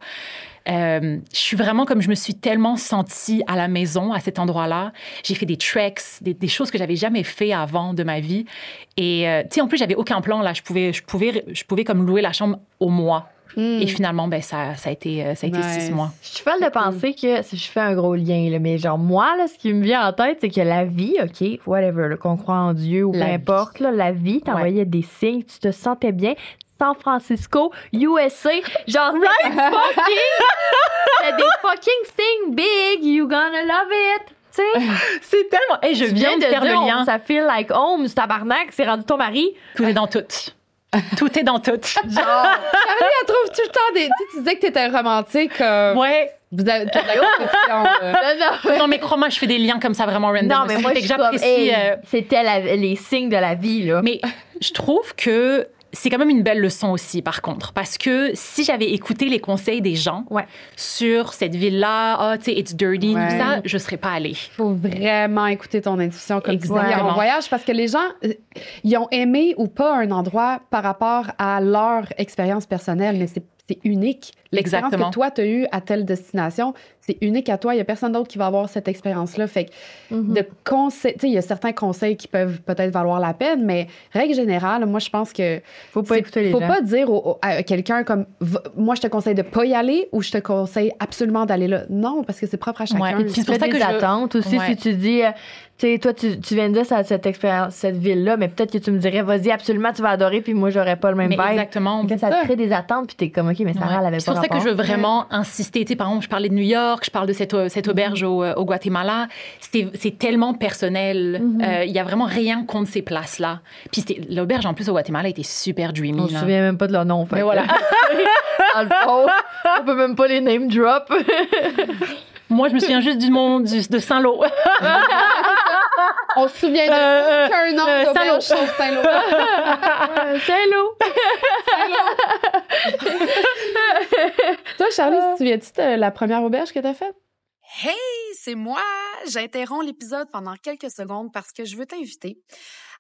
Je suis vraiment comme je me suis tellement sentie à la maison à cet endroit-là. J'ai fait des treks, des choses que j'avais jamais fait avant de ma vie. Et tu sais, en plus, j'avais aucun plan là. Je pouvais comme louer la chambre au mois. Et finalement, ça a été 6 mois. Je suis folle de penser que si je fais un gros lien, là, mais genre moi, là, ce qui me vient en tête, c'est que la vie, OK, whatever, là, qu'on croit en Dieu ou peu importe, là, la vie t'envoyait des signes, tu te sentais bien. San Francisco, USA, genre c'est des fucking things big, you gonna love it. Tu sais, c'est tellement. Hey, je viens de faire le lien. Ça feel like home, ce tabarnak, c'est rendu ton mari. Tout est dans tout. Tout est dans tout. Genre, Charlie, elle trouve tout le temps des. Tu disais que t'étais romantique. Ouais. Vous avez non, mais crois-moi, je fais des liens comme ça vraiment random. Non, mais moi, je j'apprécie. C'était les signes de la vie, là. Mais je trouve que c'est quand même une belle leçon aussi, par contre, parce que si j'avais écouté les conseils des gens sur cette ville-là, tu sais, it's dirty, tout ça, je serais pas allée. Il faut vraiment écouter ton intuition comme tu dis en voyage, parce que les gens, ils ont aimé ou pas un endroit par rapport à leur expérience personnelle, mais c'est unique. L'expérience que toi, tu as eue à telle destination, c'est unique à toi. Il n'y a personne d'autre qui va avoir cette expérience-là. Fait que il y a certains conseils qui peuvent peut-être valoir la peine, mais règle générale, moi, je pense que faut pas écouter les gens. Faut pas dire à quelqu'un comme moi, je te conseille de pas y aller ou je te conseille absolument d'aller là. Non, parce que c'est propre à chacun. Ouais, puis tu fais des attentes aussi. Si tu dis, tu sais, toi, tu viens de dire cette expérience, cette ville-là, mais peut-être que tu me dirais, vas-y, absolument, tu vas adorer, puis moi, j'aurais pas le même vibe. Exactement. Ça te crée des attentes, puis t'es comme, OK, mais Sarah, elle avait pas. C'est pour ça que je veux vraiment insister. Tu sais, par exemple, je parlais de New York, je parle de cette auberge au Guatemala. C'est tellement personnel. Il y a vraiment rien contre ces places-là. Puis l'auberge, en plus, au Guatemala, était super dreamy. On se souvient même pas de leur nom, en fait. Mais voilà. Dans le fond, on peut même pas les name drop. Moi, je me souviens juste de Saint-Lô. On se souvient qu'un nom d'auberge sauf Saint-Lô. Saint-Lô. Toi, Charlie, tu te souviens-tu de la première auberge que t'as faite? Hey, c'est moi! J'interromps l'épisode pendant quelques secondes parce que je veux t'inviter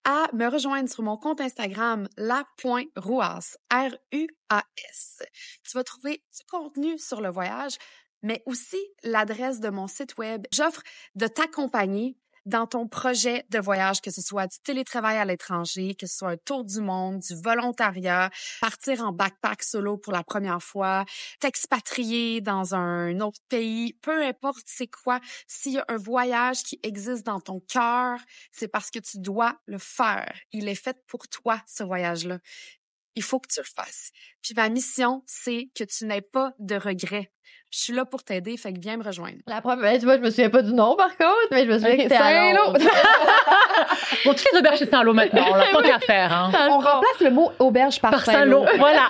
à me rejoindre sur mon compte Instagram, la.ruas, R-U-A-S. Tu vas trouver du contenu sur le voyage, mais aussi l'adresse de mon site web. J'offre de t'accompagner dans ton projet de voyage, que ce soit du télétravail à l'étranger, que ce soit un tour du monde, du volontariat, partir en backpack solo pour la première fois, t'expatrier dans un autre pays, peu importe c'est quoi, s'il y a un voyage qui existe dans ton cœur, c'est parce que tu dois le faire. Il est fait pour toi, ce voyage-là. Il faut que tu le fasses. Puis ma mission, c'est que tu n'aies pas de regrets. Je suis là pour t'aider, fait que viens me rejoindre. La première, tu vois, je me souviens pas du nom par contre, mais je me souviens que c'était à Londres. Bon, toutes les auberges, c'est Saint-Lô maintenant, on n'a pas qu'à faire. Hein. On remplace le mot auberge par Saint-Lô. Voilà.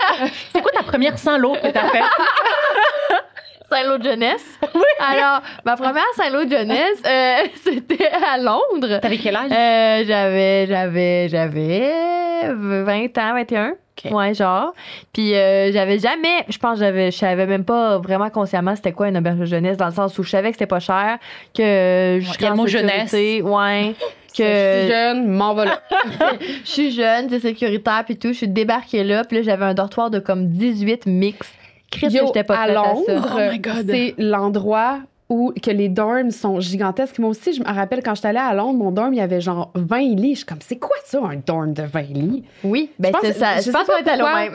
C'est quoi ta première Saint-Lô que t'as faite? Saint-Lô de jeunesse. Oui. Alors, ma première Saint-Lô de jeunesse, c'était à Londres. T'avais quel âge? J'avais 20 ans, 21. Okay. Ouais, genre. Puis j'avais jamais, je savais même pas vraiment consciemment c'était quoi une auberge de jeunesse, dans le sens où je savais que c'était pas cher, que je serais en sécurité. Ouais. Que je suis jeune, m'en va là. Je suis jeune, c'est sécuritaire puis tout. Je suis débarquée là, puis là j'avais un dortoir de comme 18 mix. Chris, j'étais pas à prête Londres, à ça. Oh my God. C'est l'endroit où que les dorms sont gigantesques. Moi aussi, je me rappelle quand j'étais allée à Londres, mon dorm, il y avait genre 20 lits. Je suis comme, c'est quoi ça, un dorm de 20 lits? Oui, ben c'est ça. Je pense qu'on est allé au même.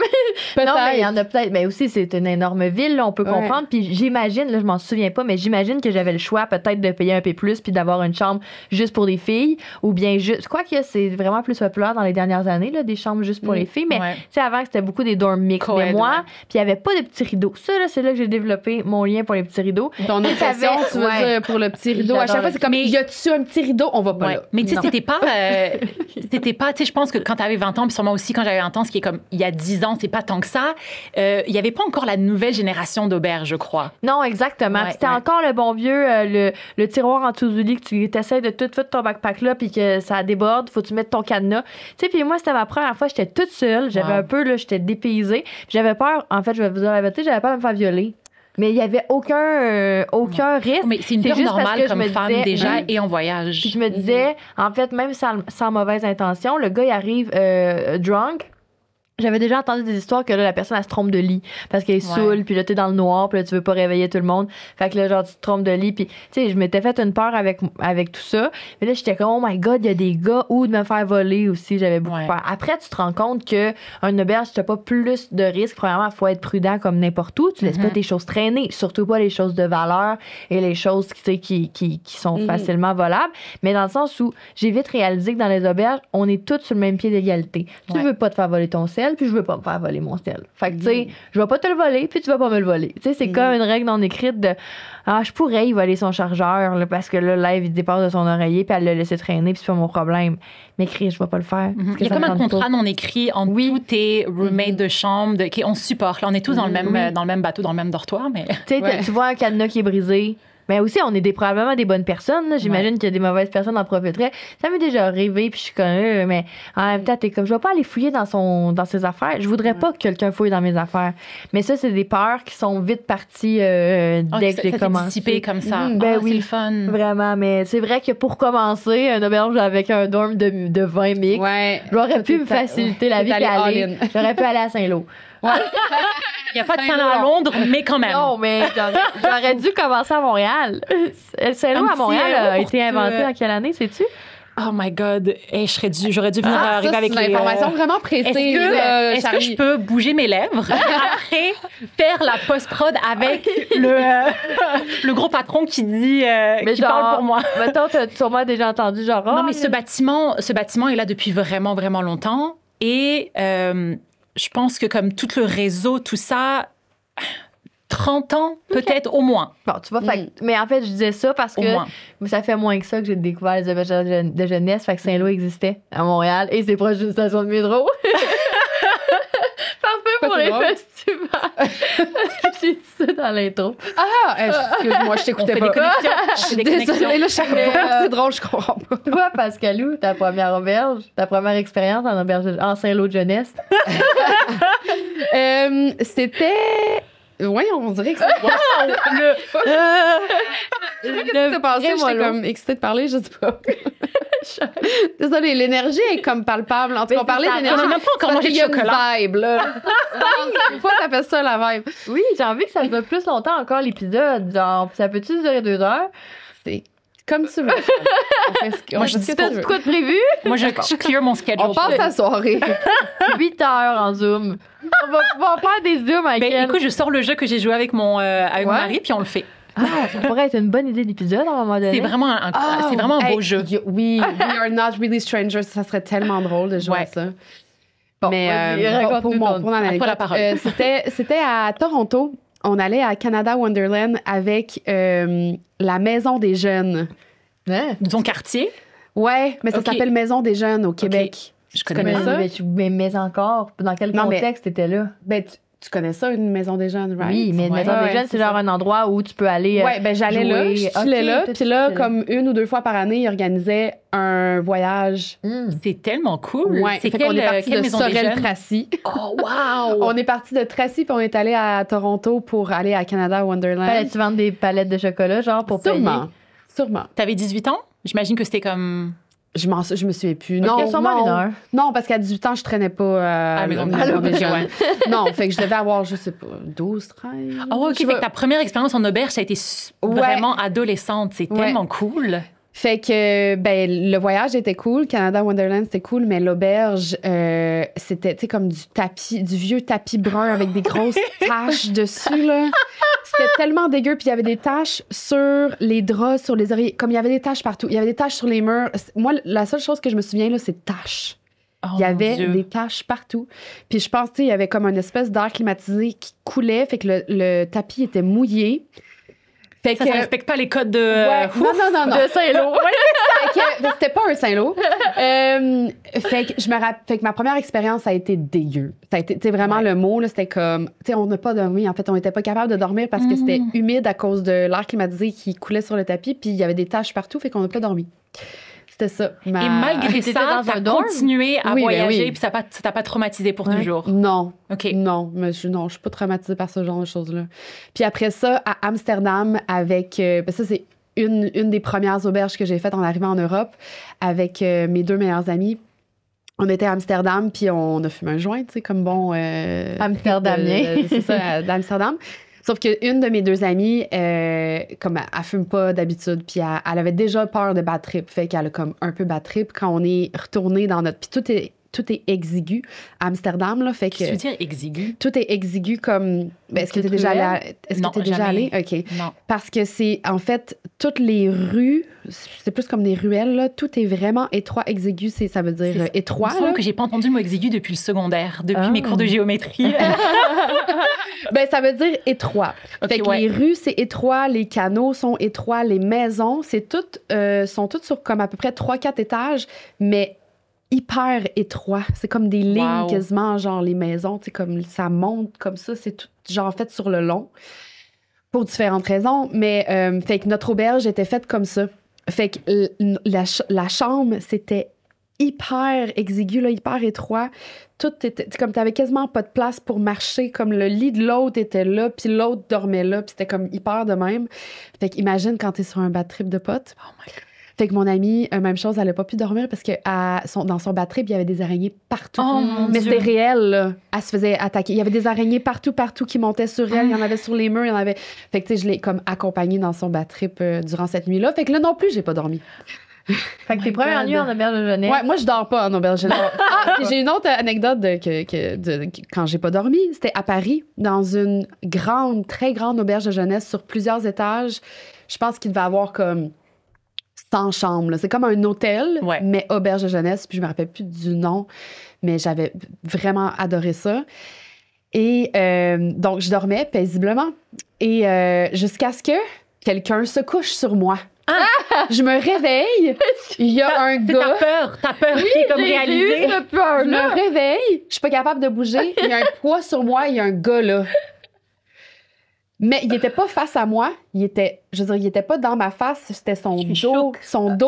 Non, mais il y en a peut-être. Mais aussi, c'est une énorme ville, là, on peut comprendre. Puis j'imagine, là, je m'en souviens pas, mais j'imagine que j'avais le choix peut-être de payer un peu plus puis d'avoir une chambre juste pour des filles ou bien juste. Je crois que c'est vraiment plus populaire dans les dernières années, là, des chambres juste pour les filles. Mais tu sais, avant, c'était beaucoup des dorms mixtes. Mais moi, puis il y avait pas de petits rideaux. Ça, là, c'est là que j'ai développé mon lien pour les petits rideaux. Ton obsession, tu veux dire, pour le petit rideau. À chaque fois, c'est comme, y a-tu un petit rideau? On va pas là. Mais tu sais, c'était pas, tu sais, je pense que quand t'avais 20 ans, puis sûrement aussi quand j'avais 20 ans, ce qui est comme, il y a 10 ans, c'est pas tant que ça, il y avait pas encore la nouvelle génération d'auberges, je crois. Non, exactement. C'était encore le bon vieux, le tiroir en dessous du lit que tu essaies de tout foutre ton backpack là, puis que ça déborde, faut que tu mettes ton cadenas. Tu sais, puis moi, c'était ma première fois, j'étais toute seule, j'avais un peu, là, j'étais dépaysée, j'avais peur, en fait, je vais vous dire la vérité, j'avais peur de me faire violer. Mais il n'y avait aucun risque. Mais c'est une peur normale comme femme déjà et en voyage. Puis je me disais, en fait, même sans mauvaise intention, le gars, il arrive drunk. J'avais déjà entendu des histoires que là, la personne, elle se trompe de lit parce qu'elle est saoule, puis là, t'es dans le noir, puis là, tu veux pas réveiller tout le monde. Fait que là, genre, tu te trompes de lit, puis tu sais, je m'étais fait une peur avec tout ça. Mais là, j'étais comme, oh my God, il y a des gars, ou de me faire voler aussi, j'avais beaucoup peur. Après, tu te rends compte qu'un auberge, tu n'as pas plus de risques. Premièrement, il faut être prudent comme n'importe où. Tu laisses pas tes choses traîner, surtout pas les choses de valeur et les choses qui sont facilement volables. Mais dans le sens où j'ai vite réalisé que dans les auberges, on est tous sur le même pied d'égalité. Tu veux pas te faire voler ton sel, puis je veux pas me faire voler mon sel. Fait que, tu sais, je vais pas te le voler, puis tu vas pas me le voler. Tu sais, c'est comme une règle non écrite de je pourrais y voler son chargeur, là, parce que là, Live, il dépasse de son oreiller, puis elle l'a laissé traîner, puis c'est pas mon problème. Mais Chris, je vais pas le faire. Il y a comme un contrat non écrit entre tous tes roommates de chambre, on se supporte. Là, on est tous dans le même bateau, dans le même dortoir, mais. Tu sais, tu vois un cadenas qui est brisé. Mais aussi, on est probablement des bonnes personnes. Là. J'imagine qu'il y a des mauvaises personnes en profiteraient. Ça m'est déjà arrivé, puis je suis comme mais en même temps, t'es comme, je vais pas aller fouiller dans ses affaires. Je voudrais pas que quelqu'un fouille dans mes affaires. Mais ça, c'est des peurs qui sont vite parties dès que j'ai commencé. C'est dissipé comme ça. Ben oui, c'est le fun. Vraiment, mais c'est vrai que pour commencer, un auberge avec un dorm de 20 mix, j'aurais pu me faciliter la vie. J'aurais pu aller à Saint-Lô. Il n'y a pas de scène à Londres, mais quand même. Non, mais j'aurais dû commencer à Montréal. Saint-Lô à Montréal a été inventé en quelle année, sais-tu? Oh my God. J'aurais dû venir arriver avec les informations vraiment précises. Est-ce que je peux bouger mes lèvres après faire la post-prod avec le gros patron qui dit qui parle pour moi? Mettons, tu as sûrement déjà entendu genre. Non, mais ce bâtiment est là depuis vraiment, vraiment longtemps. Et je pense que comme tout le réseau, tout ça, 30 ans, peut-être au moins. Bon, tu vois, mais en fait, je disais ça parce que ça fait moins que ça que j'ai découvert les auberges de jeunesse. Fait que Saint-Lô existait à Montréal et c'est proche d'une station de métro. Parfait pour les festivals. J'ai dit ça dans l'intro. Excuse-moi, je t'écoutais pas. Je suis désolée, là, c'est drôle, je comprends pas. Toi, Pascalou, ta première auberge, ta première expérience en auberge en Saint-Lô de jeunesse? C'était... Oui, on dirait que c'est... Qu'est-ce qui s'est passé? J'étais comme excitée de parler, je sais pas. Désolée, l'énergie est comme palpable. En tout cas, on parlait d'énergie. On n'a même pas encore mangé de chocolat. Vibe, là. Des fois, ça fait ça, la vibe. Oui, j'ai envie que ça dure plus longtemps encore, l'épisode. Genre, ça peut-tu durer 2 heures? C'est comme tu veux. Moi, je dis pas quoi de prévu. Moi, je clear mon schedule. On passe la soirée. 8 heures en Zoom. On va pouvoir faire des Zooms avec elle. Écoute, je sors le jeu que j'ai joué avec mon mari, puis on le fait. Ça pourrait être une bonne idée d'épisode à un moment donné. C'est vraiment un beau jeu. We are not really strangers. Ça serait tellement drôle de jouer à ça. Bon, mais pour la parole. C'était à Toronto. On allait à Canada Wonderland avec la Maison des Jeunes. Ton quartier? Ouais, mais ça s'appelle Maison des Jeunes au Québec. Okay. Je connais ça. Mais encore, dans quel contexte t'étais là? Ben, tu connais ça, une Maison des Jeunes, right? Oui, mais une Maison des Jeunes, c'est genre un endroit où tu peux aller j'allais là, je suis là. Puis là, comme 1 ou 2 fois par année, ils organisaient un voyage. C'est tellement cool. Ouais, c'est qu'on est parti de Sorel-Tracy. Oh, wow! On est parti de Tracy, puis on est allé à Toronto pour aller à Canada Wonderland. Fallait-tu vendre des palettes de chocolat, genre, pour payer? Sûrement. T'avais 18 ans? J'imagine que c'était comme... Je me souviens plus. Okay, Non, sûrement non. 1 heure. Non, parce qu'à 18 ans, je traînais pas à la maison des jeunes. Non, fait que je devais avoir, je sais pas, 12, 13. Ah ouais, OK. Fait que ta première expérience en auberge, ça a été vraiment adolescente. C'est tellement cool. Fait que, le voyage était cool. Canada Wonderland, c'était cool, mais l'auberge, c'était, tu sais, comme du vieux tapis brun avec des grosses taches dessus, là. C'était tellement dégueu. Puis il y avait des taches sur les draps, sur les oreillers. Comme il y avait des taches partout. Il y avait des taches sur les murs. Moi, la seule chose que je me souviens, là, c'est taches. Il y avait des taches partout. Puis je pense, tu sais, il y avait comme une espèce d'air climatisé qui coulait. Fait que le tapis était mouillé. Fait ça respecte pas les codes de... non. De Saint-Lô. C'était pas un Saint-Lô. Fait que ma première expérience a été dégueu. Ça a été vraiment le mot, là, c'était comme... Tu sais, on n'a pas dormi. En fait, on n'était pas capable de dormir parce que c'était humide à cause de l'air climatisé qui coulait sur le tapis. Puis il y avait des taches partout, fait qu'on n'a pas dormi. C'était ça. Et malgré ça, t'as continué à voyager, puis ça t'a pas traumatisé pour toujours? Non. OK. Non, mais je suis pas traumatisée par ce genre de choses-là. Puis après ça, à Amsterdam, avec... ça, c'est une des premières auberges que j'ai faites en arrivant en Europe, avec mes 2 meilleurs amis. On était à Amsterdam, puis on a fumé un joint, tu sais, comme bon... Amsterdamien. C'est ça, d'Amsterdam. Sauf qu'une de mes 2 amies, comme elle fume pas d'habitude, puis elle avait déjà peur de bad trip, fait qu'elle a comme un peu bad trip quand on est retourné dans notre... Puis tout est exigu à Amsterdam, là, fait que... Qu'est-ce que tu veux dire, exigu? Tout est exigu comme... est-ce que tu es déjà allé? Non, allé? OK. Non. Parce que c'est, en fait, toutes les rues, c'est plus comme des ruelles, là, tout est vraiment étroit, exigu, ça veut dire étroit. Il me semble que j'ai pas entendu le mot exigu depuis le secondaire, depuis mes cours de géométrie. Ça veut dire étroit. Fait que les rues, c'est étroit, les canaux sont étroits, les maisons, sont toutes sur comme à peu près 3-4 étages, mais hyper étroit. C'est comme des lignes quasiment, genre les maisons, tu sais, comme ça monte comme ça. C'est tout, genre, fait sur le long. Pour différentes raisons. Mais, fait que notre auberge était faite comme ça. Fait que la chambre, c'était hyper exigu, là, hyper étroit. Tout était, comme t'avais quasiment pas de place pour marcher. Comme le lit de l'autre était là, puis l'autre dormait là, puis c'était comme hyper de même. Fait qu'imagine quand t'es sur un bad trip de potes. Oh my God. Fait que mon amie, même chose, elle n'a pas pu dormir parce que dans son bad trip, il y avait des araignées partout. Oh, mais c'était réel, là. Elle se faisait attaquer. Il y avait des araignées partout qui montaient sur elle. Il y en avait sur les murs, il y en avait... Fait que, tu sais, je l'ai comme accompagnée dans son bad trip durant cette nuit-là. Fait que là non plus, j'ai pas dormi. Fait que tes premières nuits en auberge de jeunesse. Ouais, moi, je dors pas en auberge de jeunesse. J'ai une autre anecdote quand j'ai pas dormi. C'était à Paris, dans une très grande auberge de jeunesse sur plusieurs étages. Je pense qu'il devait avoir comme 100 chambres. Là. C'est comme un hôtel, mais auberge de jeunesse. Puis je me rappelle plus du nom, mais j'avais vraiment adoré ça. Et donc, je dormais paisiblement. Et jusqu'à ce que quelqu'un se couche sur moi. Je me réveille. Il y a un gars. T'as peur. Oui, comme réalisé. Je me réveille. Je suis pas capable de bouger. Il y a un poids sur moi. Il y a un gars là. Mais il était pas face à moi. Il était pas dans ma face. C'était son dos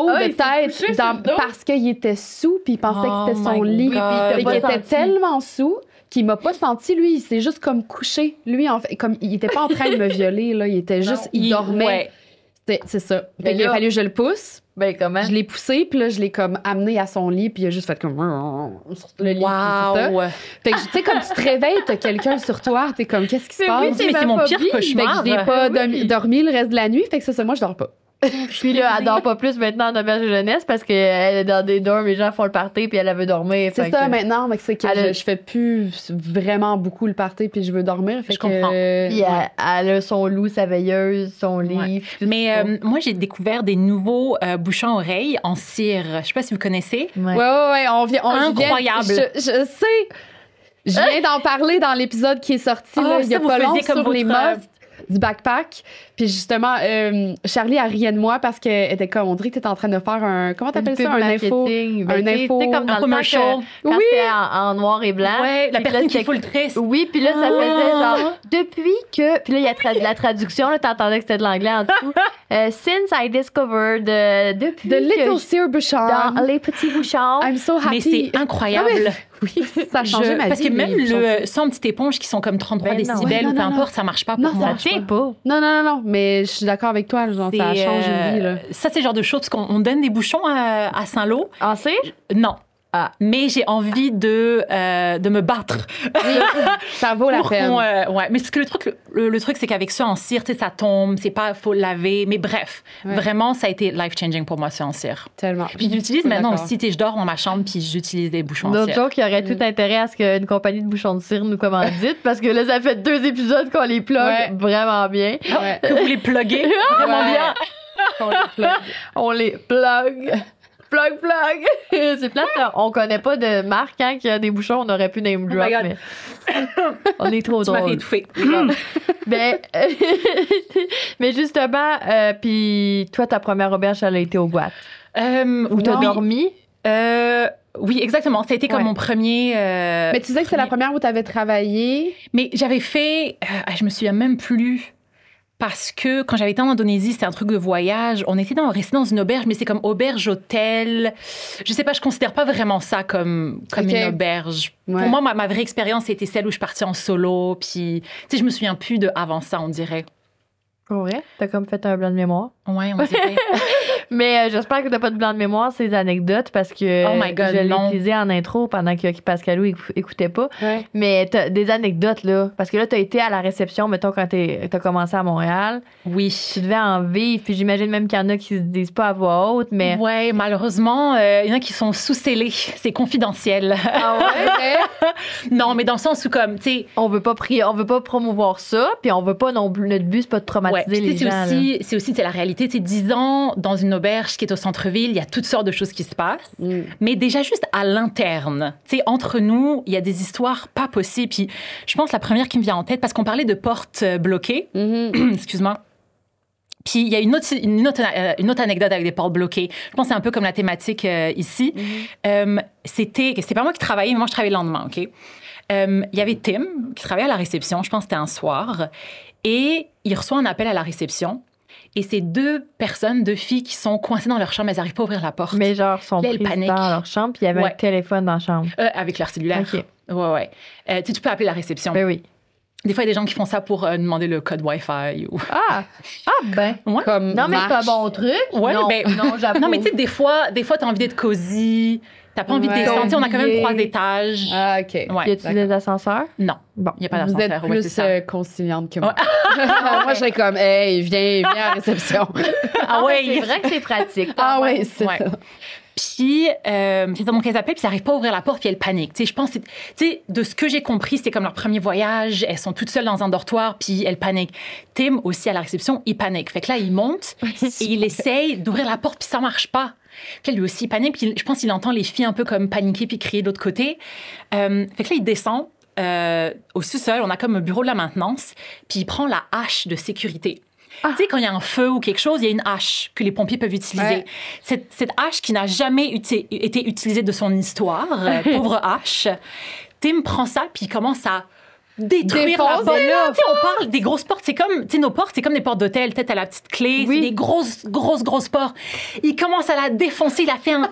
de tête. Parce qu'il était sous, puis il pensait que c'était son lit. Puis il était tellement sous qu'il m'a pas senti, lui. Il s'est juste comme couché. Lui, en fait, comme il était pas en train de me violer, là. Il était juste, il dormait. Ouais. C'est ça. Fait qu'il a fallu que je le pousse. Ben, comment? Je l'ai poussé, puis là, je l'ai comme amené à son lit, puis il a juste fait comme sur le lit. Wow. Fait que, tu sais, comme tu te réveilles, t'as quelqu'un sur toi, t'es comme, qu'est-ce qui se passe? Oui, c'est mon pire cauchemar. Fait que je n'ai pas dormi le reste de la nuit, fait que ça, moi, je dors pas. Puis là, elle dort pas plus maintenant en auberge de jeunesse parce qu'elle est dans des dorms, les gens font le party puis elle veut dormir. C'est ça maintenant, mais c'est que je fais plus vraiment beaucoup le party puis je veux dormir. Fait je comprends. Puis elle a son loup, sa veilleuse, son lit. Ouais. Mais moi, j'ai découvert des nouveaux bouchons-oreilles en cire. Je sais pas si vous connaissez. Ouais. Incroyable. Je sais. Je viens d'en parler dans l'épisode qui est sorti il y a pas longtemps sur les musts du backpack. Puis justement, Charlie, elle riait de moi parce qu'elle était comme, on dirait que t'es en train de faire un... Comment t'appelles ça? Un info? Un info. Comme dans le temps quand c'était en noir et blanc. Ouais, la personne qui full triste. Oui, puis là, ça faisait genre, depuis que... Puis là, il y a la traduction, là, t'entendais que c'était de l'anglais en dessous. Since I discovered... depuis The Little Sear Bouchon. Dans les petits bouchons. I'm so happy. Mais c'est incroyable. Oui, ça a changé ma vie. Parce que même sans petite éponge qui sont comme 33 décibels ou peu importe, ça marche pas pour moi. Ça tient pas. Non, mais je suis d'accord avec toi, genre, ça change une vie, là. Ça, c'est le genre de choses qu'on donne des bouchons à Saint-Lô. En cire? Non. Ah. Mais j'ai envie de me battre. Oui, ça vaut la peine. Ouais. Mais ce que le truc, c'est qu'avec ça en cire, tu sais, ça tombe, c'est pas, faut laver. Mais bref, vraiment, ça a été life-changing pour moi, ça en cire. Tellement. Puis j'utilise maintenant aussi, tu sais, je dors dans ma chambre, puis j'utilise des bouchons en cire. D'autres gens qui auraient tout intérêt à ce qu'une compagnie de bouchons de cire nous commandite, parce que là, ça fait 2 épisodes qu'on les plug vraiment bien. Que vous les pluguez vraiment bien. On les plug. Plug! C'est plate, on connaît pas de marque qui a des bouchons, on aurait pu name drop, mais on est trop drôle. Tu m'as fait étouffer. Mais justement, puis toi, ta première auberge, elle a été au Guat. Où t'as dormi? Oui, exactement. Ça a été comme mon premier... mais tu disais que c'est la première où t'avais travaillé. Mais j'avais fait... je me souviens même plus... Parce que quand j'avais été en Indonésie, c'était un truc de voyage. On était resté dans une auberge, mais c'est comme auberge-hôtel. Je sais pas, je considère pas vraiment ça comme une auberge. Ouais. Pour moi, ma vraie expérience, c'était celle où je suis partie en solo. Puis, tu sais, je me souviens plus de avant ça, on dirait. Pour vrai? T'as comme fait un blanc de mémoire? Ouais, on dirait. Mais j'espère que t'as pas de blanc de mémoire, ces anecdotes, parce que je l'ai utilisé en intro pendant que Pascalou écoutait pas. Ouais. Mais t'as des anecdotes, là. Parce que là, t'as été à la réception, mettons, quand t'as commencé à Montréal. Oui. Tu devais en vivre, puis j'imagine même qu'il y en a qui se disent pas à voix haute, mais... Ouais, malheureusement, il y en a qui sont sous-scellés. C'est confidentiel. Ah ouais? Non, mais dans le sens où, comme, tu sais... On veut pas promouvoir ça, puis on veut pas non plus... Notre but, c'est pas de traumatiser les gens. C'est aussi la réalité. Tu sais, 10 ans dans une auberge qui est au centre-ville, il y a toutes sortes de choses qui se passent. Mais déjà, juste à l'interne, tu sais, entre nous, il y a des histoires pas possibles. Puis je pense la première qui me vient en tête, parce qu'on parlait de portes bloquées. Excuse-moi. Puis il y a une autre anecdote avec des portes bloquées. Je pense que c'est un peu comme la thématique ici. C'était pas moi qui travaillais, mais moi, je travaillais le lendemain, OK? Il y avait Tim qui travaillait à la réception. Je pense que c'était un soir. Et il reçoit un appel à la réception. Et c'est 2 filles qui sont coincées dans leur chambre, elles n'arrivent pas à ouvrir la porte. Mais genre, sont prises dans leur chambre, puis il y avait un téléphone dans la chambre. Avec leur cellulaire. OK. Ouais. Tu peux appeler la réception. Ben oui. Des fois, il y a des gens qui font ça pour demander le code Wi-Fi. Ou... Ben. Ouais. Comme non, mais c'est un bon truc. Ouais, non, j'avoue. Non, mais tu sais, des fois, t'as envie d'être cosy. T'as pas envie de descendre. On a quand même 3 étages. Ah, OK. Ouais, y a-tu des ascenseurs? Non. Bon. Il n'y a pas d'ascenseur. Vous êtes plus conciliante que moi. Moi, je serais comme, hey, viens à la réception. Ah ouais, c'est vrai que c'est pratique. Ah ouais, c'est ça. Puis, c'est ça, mon qu'elles appellent, puis ils n'arrivent pas à ouvrir la porte, puis elles paniquent. Tu sais, je pense, tu sais, de ce que j'ai compris, c'était comme leur premier voyage. Elles sont toutes seules dans un dortoir, puis elles paniquent. Tim, aussi, à la réception, il panique. Fait que là, il monte et il essaye d'ouvrir la porte, puis ça marche pas. Puis là, lui aussi, il panique. Puis je pense qu'il entend les filles un peu comme paniquer puis crier de l'autre côté. Fait que là, il descend au sous-sol. On a comme un bureau de la maintenance. Puis il prend la hache de sécurité. Tu sais, quand il y a un feu ou quelque chose, il y a une hache que les pompiers peuvent utiliser. Ouais. Cette hache qui n'a jamais été utilisée de son histoire, pauvre hache, Tim prend ça puis il commence à détruire la porte. On parle des grosses portes. C'est comme, tu sais, nos portes, c'est comme des portes d'hôtel. Peut-être à la petite clé. Oui. C'est des grosses portes. Il commence à la défoncer. Il a fait un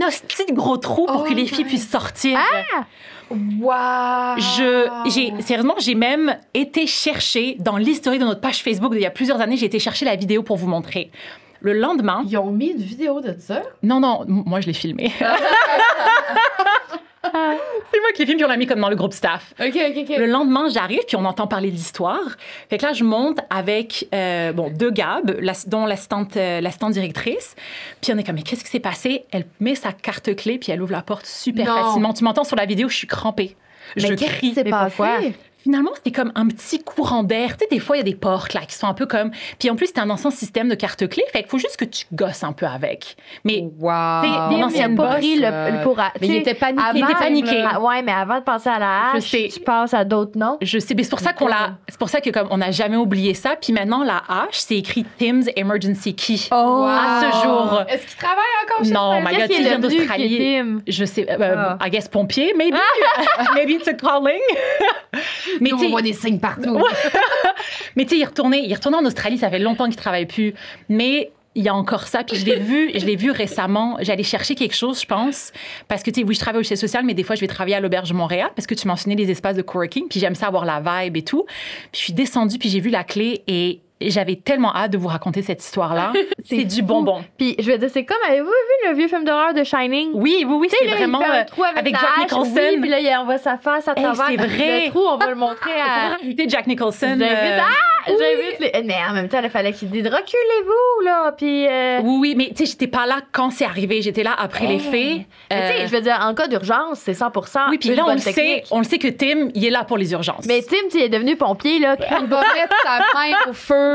hostie de gros trou pour que les filles puissent sortir. Ah! Wow! Sérieusement, j'ai même été chercher dans l'historique de notre page Facebook d'il y a plusieurs années, j'ai été chercher la vidéo pour vous montrer. Le lendemain... Ils ont mis une vidéo de ça? Non, moi, je l'ai filmé. C'est moi qui l'ai filmé, puis on l'a mis comme dans le groupe staff. OK. Le lendemain, j'arrive, puis on entend parler de l'histoire. Fait que là, je monte avec 2 Gab, dont l'assistante directrice. Puis on est comme, mais qu'est-ce qui s'est passé? Elle met sa carte clé, puis elle ouvre la porte super facilement. Tu m'entends sur la vidéo, je suis crampée. Je crie. Qu'est-ce qui s'est passé? Finalement, c'était comme un petit courant d'air. Tu sais, des fois, il y a des portes là qui sont un peu comme... Puis en plus, c'était un ancien système de carte-clé. Fait qu'il faut juste que tu gosses un peu avec. Mais mon ancienne boss... Mais il était paniqué. Il était paniqué. Ouais, mais avant de passer à la hache, tu passes à d'autres noms. Je sais, mais c'est pour ça c'est pour ça que comme on n'a jamais oublié ça. Puis maintenant, la hache, c'est écrit Tim's Emergency Key. À ce jour. Est-ce qu'il travaille encore chez Non, my God, il vient d'Australie. Je sais, I guess pompier, maybe. Maybe it's a calling. Mais on voit des signes partout. Mais tu sais, il retournait en Australie, ça fait longtemps qu'il ne travaille plus. Mais il y a encore ça. Puis je l'ai vu récemment. J'allais chercher quelque chose, je pense. Parce que, tu sais, oui, je travaille au siège social, mais des fois, je vais travailler à l'Auberge de Montréal parce que tu mentionnais les espaces de coworking. Puis j'aime ça avoir la vibe et tout. Puis je suis descendue, puis j'ai vu la clé et j'avais tellement hâte de vous raconter cette histoire-là. C'est du bonbon. Puis je veux dire, c'est comme, avez-vous vu le vieux film d'horreur de Shining? Oui, c'est là, vraiment il fait un trou avec Jack Nicholson. Oui, puis là, il envoie sa face à travers c'est vrai. le trou. On va le montrer à... Rajouter Jack Nicholson. J'invite les... Mais en même temps, il fallait qu'il dise « Reculez-vous, là! » Puis... Oui, mais tu sais, j'étais pas là quand c'est arrivé. J'étais là après les faits. Mais tu sais, je veux dire, en cas d'urgence, c'est 100%. Oui, puis là, on le sait que Tim, il est là pour les urgences. Mais Tim, tu es devenu pompier, là. Il va mettre sa main au feu.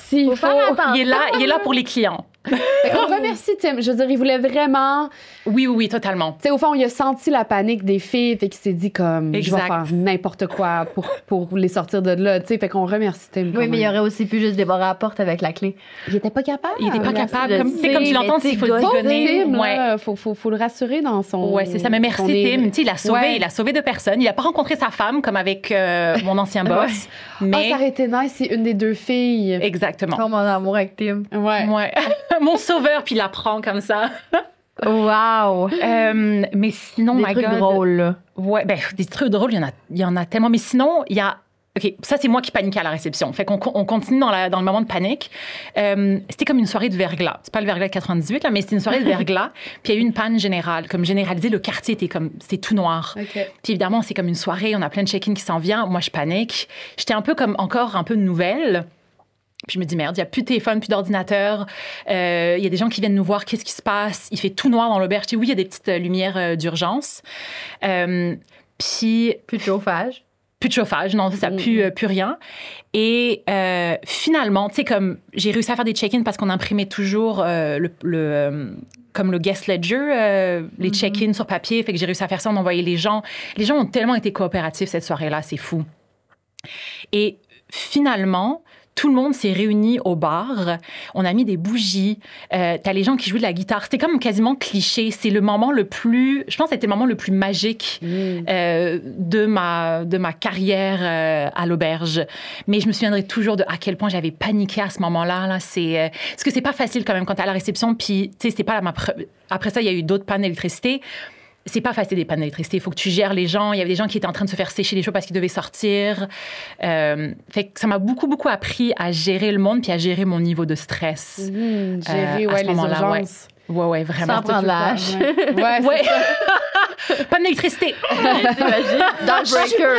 S'il faut. Il est là pour les clients. On remercie Tim. Je veux dire, il voulait vraiment... Oui, totalement. Tu sais, au fond, il a senti la panique des filles, fait qu'il s'est dit comme, je vais faire n'importe quoi pour les sortir de là, tu sais, fait qu'on remercie Tim. Oui, mais il aurait aussi pu juste débarrer la porte avec la clé. Il était pas capable. Il était pas capable. Comme tu l'entends, il faut le donner. Faut le rassurer dans son... Ouais, c'est ça. Mais merci Tim. Tu sais, il a sauvé 2 personnes. Il a pas rencontré sa femme comme avec mon ancien boss. Mais... ça aurait été nice, c'est une des 2 filles. Exactement. Comme mon amour avec Tim. Ouais. Mon sauveur, puis il la prend comme ça. Wow! Mais sinon, des trucs drôles, là. Ouais, des trucs drôles, il y en a tellement. Mais sinon, il y a... OK, ça, c'est moi qui paniquais à la réception. Fait qu'on continue dans le moment de panique. C'était comme une soirée de verglas. C'est pas le verglas de 98, là, mais c'était une soirée de verglas. Puis il y a eu une panne générale. Comme généralisée, le quartier c'était tout noir. Okay. Puis évidemment, c'est comme une soirée, on a plein de check-in qui s'en vient. Moi, je panique. J'étais un peu encore un peu nouvelle. Puis je me dis, merde, il n'y a plus de téléphone, plus d'ordinateur. Il y a des gens qui viennent nous voir, qu'est-ce qui se passe? Il fait tout noir dans l'auberge. Oui, il y a des petites lumières d'urgence. Puis... Plus de chauffage. Plus de chauffage, non, ça pue rien. Et finalement, tu sais, comme j'ai réussi à faire des check-in parce qu'on imprimait toujours comme le guest ledger, les check-in sur papier. Fait que j'ai réussi à faire ça, on envoyait les gens. Les gens ont tellement été coopératifs cette soirée-là, c'est fou. Et finalement... Tout le monde s'est réuni au bar. On a mis des bougies. T'as les gens qui jouent de la guitare. C'était comme quasiment cliché. C'est le moment le plus... Je pense que c'était le moment le plus magique de ma carrière à l'auberge. Mais je me souviendrai toujours de à quel point j'avais paniqué à ce moment-là. Là. Parce que c'est pas facile quand même quand t'es à la réception. Puis, tu sais, c'était pas Après ça, il y a eu d'autres pannes d'électricité. C'est pas facile des pannes d'électricité. Il faut que tu gères les gens. Il y avait des gens qui étaient en train de se faire sécher les cheveux parce qu'ils devaient sortir. Fait que ça m'a beaucoup appris à gérer le monde puis à gérer mon niveau de stress. Gérer les urgences. Ouais, vraiment. Sans prendre la hache. Ouais. Panne d'électricité. Dans le breaker.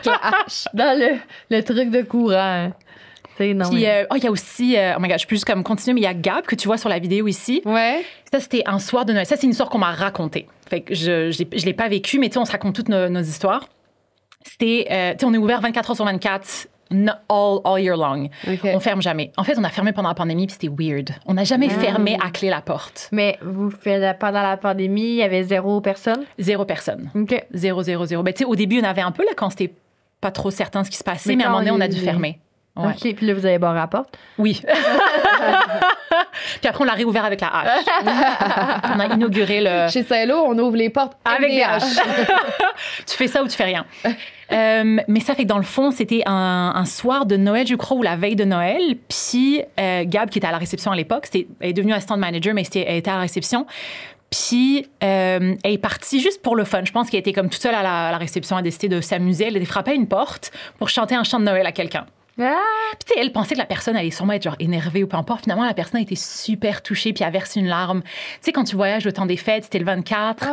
La hache. Dans le truc de courant. Puis, il y a aussi, oh my God, je peux juste comme continuer, mais il y a Gab que tu vois sur la vidéo ici. Ouais. Ça, c'était un soir de Noël. Ça, c'est une histoire qu'on m'a racontée. Fait que je l'ai pas vécue, mais tu sais, on se raconte toutes nos histoires. C'était, tu sais, on est ouvert 24 heures sur 24, all year long. Okay. On ferme jamais. En fait, on a fermé pendant la pandémie, puis c'était weird. On n'a jamais fermé à clé la porte. Mais pendant la pandémie, il y avait 0 personne? 0 personne. OK. 0. Ben, tu sais, au début, on avait un peu, là, quand c'était pas trop certain ce qui se passait, mais à un moment donné, on a dû fermer. Ouais. OK, puis là, vous avez barré la porte? Oui. Puis après, on l'a réouvert avec la hache. On a inauguré le... Chez Saint-Lô, on ouvre les portes avec des haches. Tu fais ça ou tu fais rien. Mais ça fait que dans le fond, c'était un soir de Noël, je crois, ou la veille de Noël. Puis Gab, qui était à la réception à l'époque, elle est devenue assistant manager, mais elle était à la réception. Puis, elle est partie juste pour le fun. Je pense qu'elle était comme toute seule à la réception, à décider de s'amuser. Elle a frappé à une porte pour chanter un chant de Noël à quelqu'un. Ah! Puis, tu sais, elle pensait que la personne allait sûrement être genre énervée ou peu importe. Finalement, la personne a été super touchée puis a versé une larme. Tu sais, quand tu voyages le temps des fêtes, c'était le 24.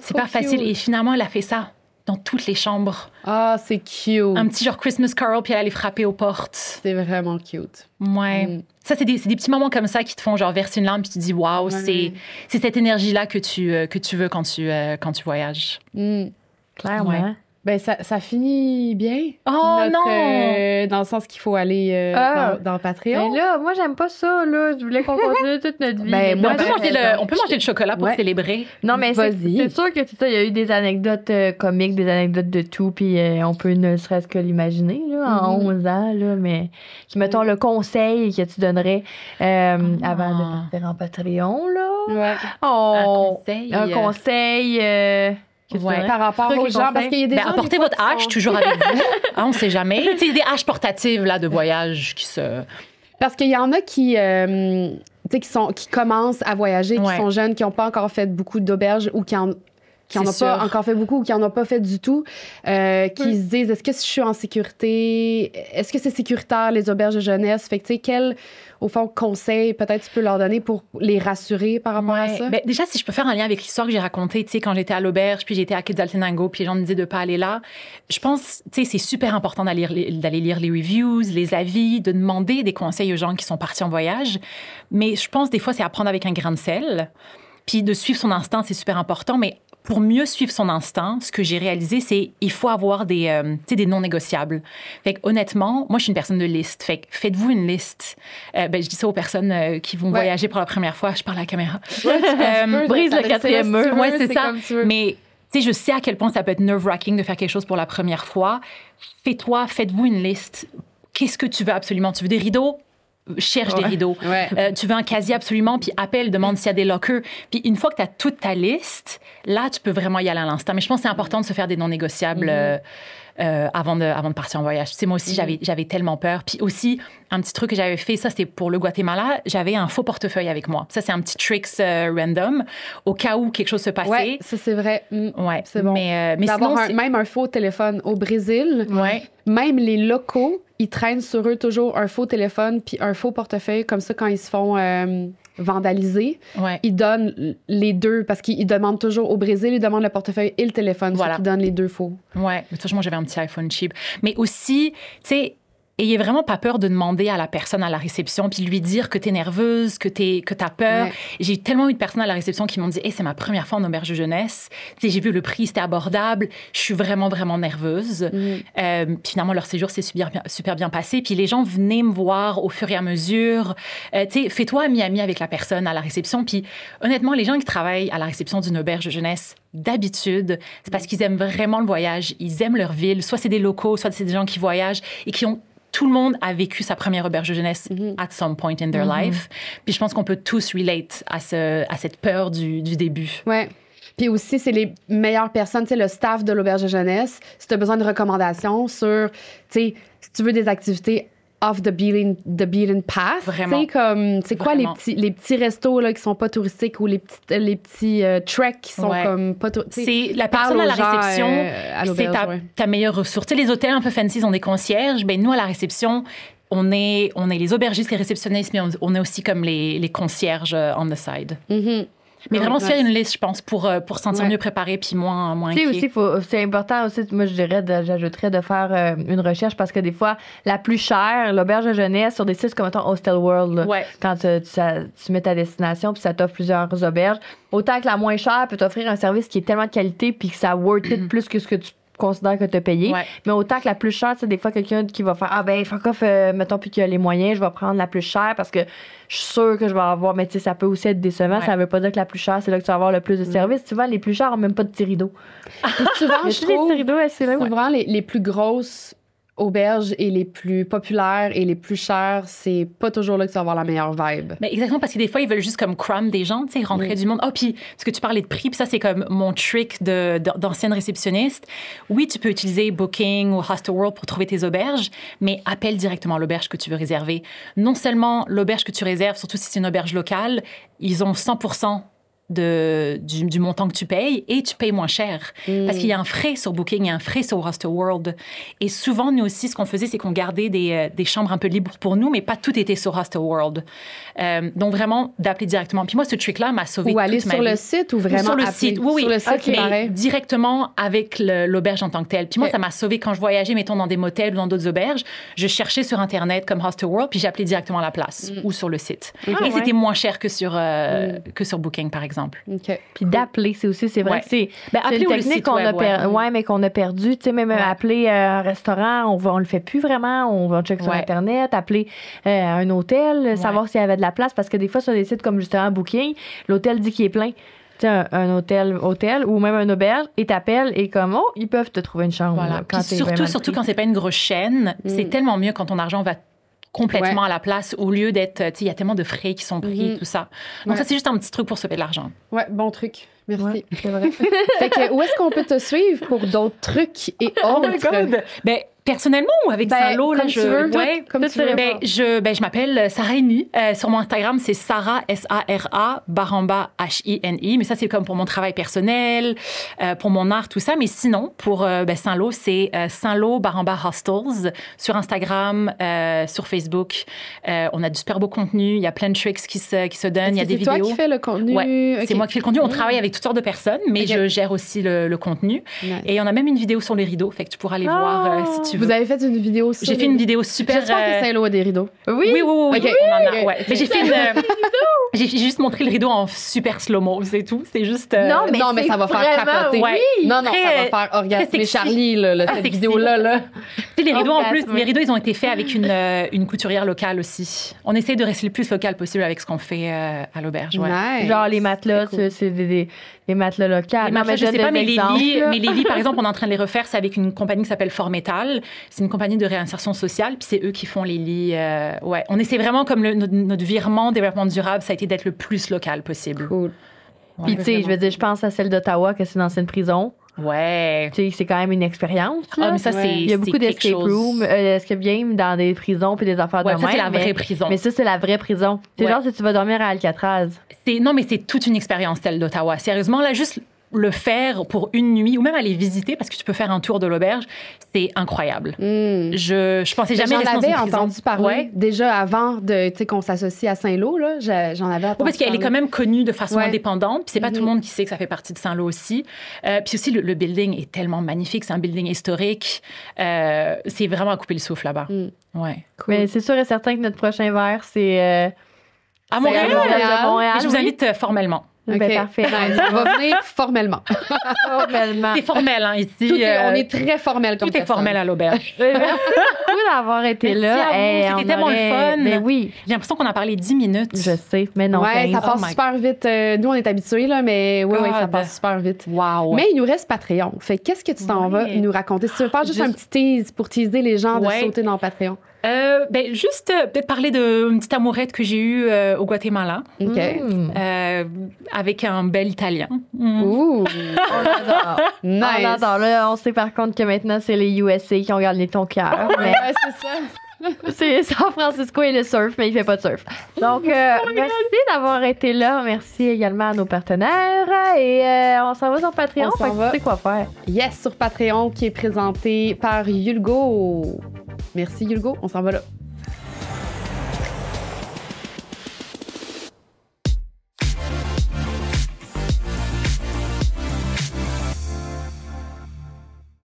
C'est pas facile. Et finalement, elle a fait ça dans toutes les chambres. Ah, c'est cute. Un petit genre Christmas Carol, puis elle allait frapper aux portes. C'est vraiment cute. Ouais. Ça, c'est des petits moments comme ça qui te font genre verser une larme puis tu te dis, waouh, c'est cette énergie-là que tu veux quand tu voyages. Clairement. Ouais. Ben, ça finit bien. Oh non! Dans le sens qu'il faut aller dans Patreon. Mais là, moi, j'aime pas ça, là. Je voulais qu'on continue toute notre vie. Ben, moi, on peut manger le chocolat pour célébrer. Non, mais c'est sûr que c'est ça. Il y a eu des anecdotes comiques, des anecdotes de tout, puis on peut ne serait-ce que l'imaginer, là, en 11 ans, là. Mais, mettons, le conseil que tu donnerais avant de partir en Patreon, là. Ouais. Un conseil. Par rapport aux gens, parce qu'il y a des gens... Apportez votre hache toujours avec vous. On ne sait jamais. Tu sais, des haches portatives là, de voyage qui se... Parce qu'il y en a qui commencent à voyager, qui sont jeunes, qui n'ont pas encore fait beaucoup d'auberges ou qui en ont pas encore fait beaucoup ou qui en ont pas fait du tout, qui se disent, est-ce que je suis en sécurité? Est-ce que c'est sécuritaire, les auberges de jeunesse? Fait que, tu sais, quel, au fond, conseil peut-être tu peux leur donner pour les rassurer par rapport à ça? Ben, déjà, si je peux faire un lien avec l'histoire que j'ai racontée, tu sais, quand j'étais à l'auberge, puis j'étais à Quetzaltenango, puis les gens me disaient de pas aller là, je pense, tu sais, c'est super important d'aller lire les reviews, les avis, de demander des conseils aux gens qui sont partis en voyage. Mais je pense, des fois, c'est à prendre avec un grain de sel. Puis de suivre son instinct, c'est super important, mais pour mieux suivre son instinct, ce que j'ai réalisé, c'est il faut avoir des non négociables. Fait que, honnêtement, moi, je suis une personne de liste. Fait que faites-vous une liste. Je dis ça aux personnes qui vont voyager pour la première fois. Je parle à la caméra. Brise le quatrième mur. Ouais, c'est ça. Mais tu sais, je sais à quel point ça peut être nerve-wracking de faire quelque chose pour la première fois. Faites-vous une liste. Qu'est-ce que tu veux absolument? Tu veux des rideaux? Cherche des rideaux. Tu veux un casier absolument, puis appelle, demande s'il y a des lockers. Puis une fois que tu as toute ta liste, là, tu peux vraiment y aller à l'instant. Mais je pense que c'est important de se faire des non négociables avant de partir en voyage. Tu sais, moi aussi, j'avais tellement peur. Puis aussi, un petit truc que j'avais fait, ça, c'était pour le Guatemala, j'avais un faux portefeuille avec moi. Ça, c'est un petit tricks random, au cas où quelque chose se passait. Ouais, ça, c'est vrai. Ouais, c'est bon. Mais d'avoir même un faux téléphone au Brésil, même les locaux, ils traînent sur eux toujours un faux téléphone puis un faux portefeuille. Comme ça, quand ils se font vandaliser, ils donnent les deux parce qu'ils demandent toujours au Brésil, ils demandent le portefeuille et le téléphone. Voilà. Ils donnent les deux faux. Ouais, mais moi, j'avais un petit iPhone cheap. Mais aussi, tu sais, ayez vraiment pas peur de demander à la personne à la réception puis lui dire que t'es nerveuse, que t'as peur. Ouais. J'ai tellement eu de personnes à la réception qui m'ont dit « Hey, c'est ma première fois en auberge de jeunesse. Tu sais, j'ai vu le prix, c'était abordable. Je suis vraiment, vraiment nerveuse. Puis finalement, leur séjour s'est super bien passé. Puis les gens venaient me voir au fur et à mesure. Tu sais, fais-toi ami avec la personne à la réception. Puis honnêtement, les gens qui travaillent à la réception d'une auberge de jeunesse, d'habitude, c'est parce qu'ils aiment vraiment le voyage. Ils aiment leur ville. Soit c'est des locaux, soit c'est des gens qui voyagent et qui ont... Tout le monde a vécu sa première auberge de jeunesse at some point in their life. Puis je pense qu'on peut tous relate à cette peur du début. Ouais. Puis aussi, c'est les meilleures personnes, tu sais, le staff de l'auberge de jeunesse. Si tu as besoin de recommandations sur, tu sais, si tu veux des activités off the beaten path. Vraiment. Tu sais, comme, c'est quoi les petits restos là, qui sont pas touristiques ou les petits treks qui sont comme pas touristiques? C'est la personne à la réception, c'est ta meilleure ressource. Tu sais, les hôtels un peu fancy, ils ont des concierges. Ben, nous, à la réception, on est les aubergistes, les réceptionnistes, mais on est aussi comme les concierges on the side. Mais vraiment se faire une liste, je pense, pour se sentir mieux préparé puis moins inquiet. Aussi, c'est important aussi, moi je dirais, j'ajouterais de faire une recherche parce que des fois, la plus chère, l'auberge de jeunesse sur des sites comme Hostel World, là, quand tu mets ta destination puis ça t'offre plusieurs auberges, autant que la moins chère peut t'offrir un service qui est tellement de qualité puis que ça worth it plus que ce que tu considère que tu as payé. Mais autant que la plus chère, c'est des fois quelqu'un qui va faire fuck off, mettons, puis qu'il a les moyens, je vais prendre la plus chère parce que je suis sûre que je vais avoir, mais tu sais, ça peut aussi être décevant. Ça veut pas dire que la plus chère, c'est là que tu vas avoir le plus de services. Souvent, les plus chers n'ont même pas de petits rideaux. Souvent, je trouve, souvent, les plus grosses auberges et les plus populaires et les plus chères, c'est pas toujours là que tu vas avoir la meilleure vibe. Mais exactement, parce que des fois, ils veulent juste comme cram des gens, tu sais, rentrer du monde. Puis, parce que tu parlais de prix, puis ça, c'est comme mon trick d'ancienne réceptionniste. Oui, tu peux utiliser Booking ou Hostel World pour trouver tes auberges, mais appelle directement l'auberge que tu veux réserver. Non seulement l'auberge que tu réserves, surtout si c'est une auberge locale, ils ont 100% du montant que tu payes et tu payes moins cher. Parce qu'il y a un frais sur Booking, il y a un frais sur Hostel World. Et souvent, nous aussi, ce qu'on faisait, c'est qu'on gardait des chambres un peu libres pour nous, mais pas tout était sur Hostel World. Donc, vraiment, d'appeler directement. Puis moi, ce trick-là m'a sauvé toute ma vie. Ou aller sur le site ou vraiment sur le site. Oui. Sur le site, mais directement avec l'auberge en tant que telle. Puis moi, ça m'a sauvé quand je voyageais, mettons, dans des motels ou dans d'autres auberges. Je cherchais sur Internet comme Hostel World, puis j'appelais directement à la place ou sur le site. Et c'était moins cher que sur Booking, par exemple. Puis d'appeler, c'est vrai que c'est une technique qu'on a mais qu'on a perdu. Tu sais, même appeler un restaurant, on le fait plus vraiment. On va checker sur Internet, appeler un hôtel, savoir s'il y avait de la place. Parce que des fois, sur des sites comme justement Booking, l'hôtel dit qu'il est plein. Tu sais, un hôtel ou même un auberge, et t'appelles et comme, ils peuvent te trouver une chambre. Voilà. Là, surtout quand c'est pas une grosse chaîne, c'est tellement mieux quand ton argent va complètement à la place au lieu d'être, tu sais, il y a tellement de frais qui sont pris et tout ça. Donc ça, c'est juste un petit truc pour sauver de l'argent. Ouais, bon truc. Merci. C'est vrai. Fait que où est-ce qu'on peut te suivre pour d'autres trucs et autres? Oh my God! Ben, Personnellement ou avec Saint-Lô? Comme Là, tu veux. Ouais. Comme tu veux. Je m'appelle Sarah Henny. Sur mon Instagram, c'est Sarah, S-A-R-A, Baramba, H-I-N-I. Mais ça, c'est comme pour mon travail personnel, pour mon art, tout ça. Mais sinon, pour Saint-Lô, c'est Saint-Lô, Baramba Hostels sur Instagram, sur Facebook. On a du super beau contenu. Il y a plein de tricks qui se donnent. Il y a des vidéos. C'est toi qui fais le contenu? Ouais, Okay. c'est moi qui fais le contenu. On travaille avec toutes sortes de personnes, mais je gère aussi le contenu. Nice. Et on a même une vidéo sur les rideaux. Fait que tu pourras aller voir si tu veux. Vous avez fait une vidéo sur J'ai fait une vidéo super... J'espère que Saint-Lô a des rideaux. Oui, Okay. on en a. Ouais. Mais j'ai fait j'ai juste montré le rideau en super slow-mo, c'est tout. C'est juste... Non, mais ça va faire capoter. Ouais. Non, ça va faire orgasmer Charlie, cette vidéo-là. Tu sais, les rideaux, en plus, les rideaux, ils ont été faits avec une couturière locale aussi. On essaie de rester le plus local possible avec ce qu'on fait à l'auberge. Ouais. Nice. Genre les matelas, c'est des matelas locaux. Les matelas, je sais pas, mais les lits, par exemple, on est en train de les refaire. C'est avec une compagnie qui s'appelle Formetal. C'est une compagnie de réinsertion sociale, puis c'est eux qui font les lits. Ouais. On essaie vraiment, comme notre virement développement durable, ça a été d'être le plus local possible. Cool. Ouais, puis, tu sais, je veux dire, je pense à celle d'Ottawa, que c'est une ancienne prison. Ouais. Tu sais, c'est quand même une expérience. Là. Ah, mais ça, c'est. Il y a beaucoup d'escape rooms, escape games dans des prisons puis des affaires de même. Ça, c'est la vraie prison. Mais ça, c'est la vraie prison. C'est genre si tu vas dormir à Alcatraz. Non, mais c'est toute une expérience, celle d'Ottawa. Sérieusement, là, juste le faire pour une nuit ou même aller visiter parce que tu peux faire un tour de l'auberge, c'est incroyable. Je pensais jamais rester dans une prison. J'en avais entendu parler déjà avant qu'on s'associe à Saint-Lô. Là, j'en avais entendu parce qu'elle est quand même connue de façon indépendante. Puis c'est pas tout le monde qui sait que ça fait partie de Saint-Lô aussi. Puis aussi, le building est tellement magnifique. C'est un building historique. C'est vraiment à couper le souffle là-bas. Ouais. Cool. Mais c'est sûr et certain que notre prochain verre, c'est... à Montréal. Je vous invite formellement. Okay. Parfait. On va venir formellement. C'est formel, hein, ici. On est très formel comme ça. Tout est formel à l'auberge. Merci beaucoup d'avoir été là. C'était tellement le fun. Mais oui. J'ai l'impression qu'on a parlé 10 minutes. Je sais, mais non. Ouais, ça passe super vite. Nous, on est habitués, là, mais oui, ça passe super vite. Wow. Mais il nous reste Patreon. Fait qu'est-ce que tu t'en vas nous raconter? Si tu veux faire juste un petit tease pour teaser les gens de sauter dans Patreon. Juste peut-être parler d'une petite amourette que j'ai eue au Guatemala. OK. Avec un bel Italien. Ouh! On adore. Nice. On adore. Là, on sait par contre que maintenant, c'est les USA qui ont gagné ton cœur. Mais c'est ça. C'est San Francisco et le surf, mais il fait pas de surf. Donc, merci d'avoir été là. Merci également à nos partenaires. Et on s'en va sur Patreon. On s'en va. Tu sais quoi faire. Yes, sur Patreon, qui est présenté par Yulgo. Merci Yulgo, on s'en va là.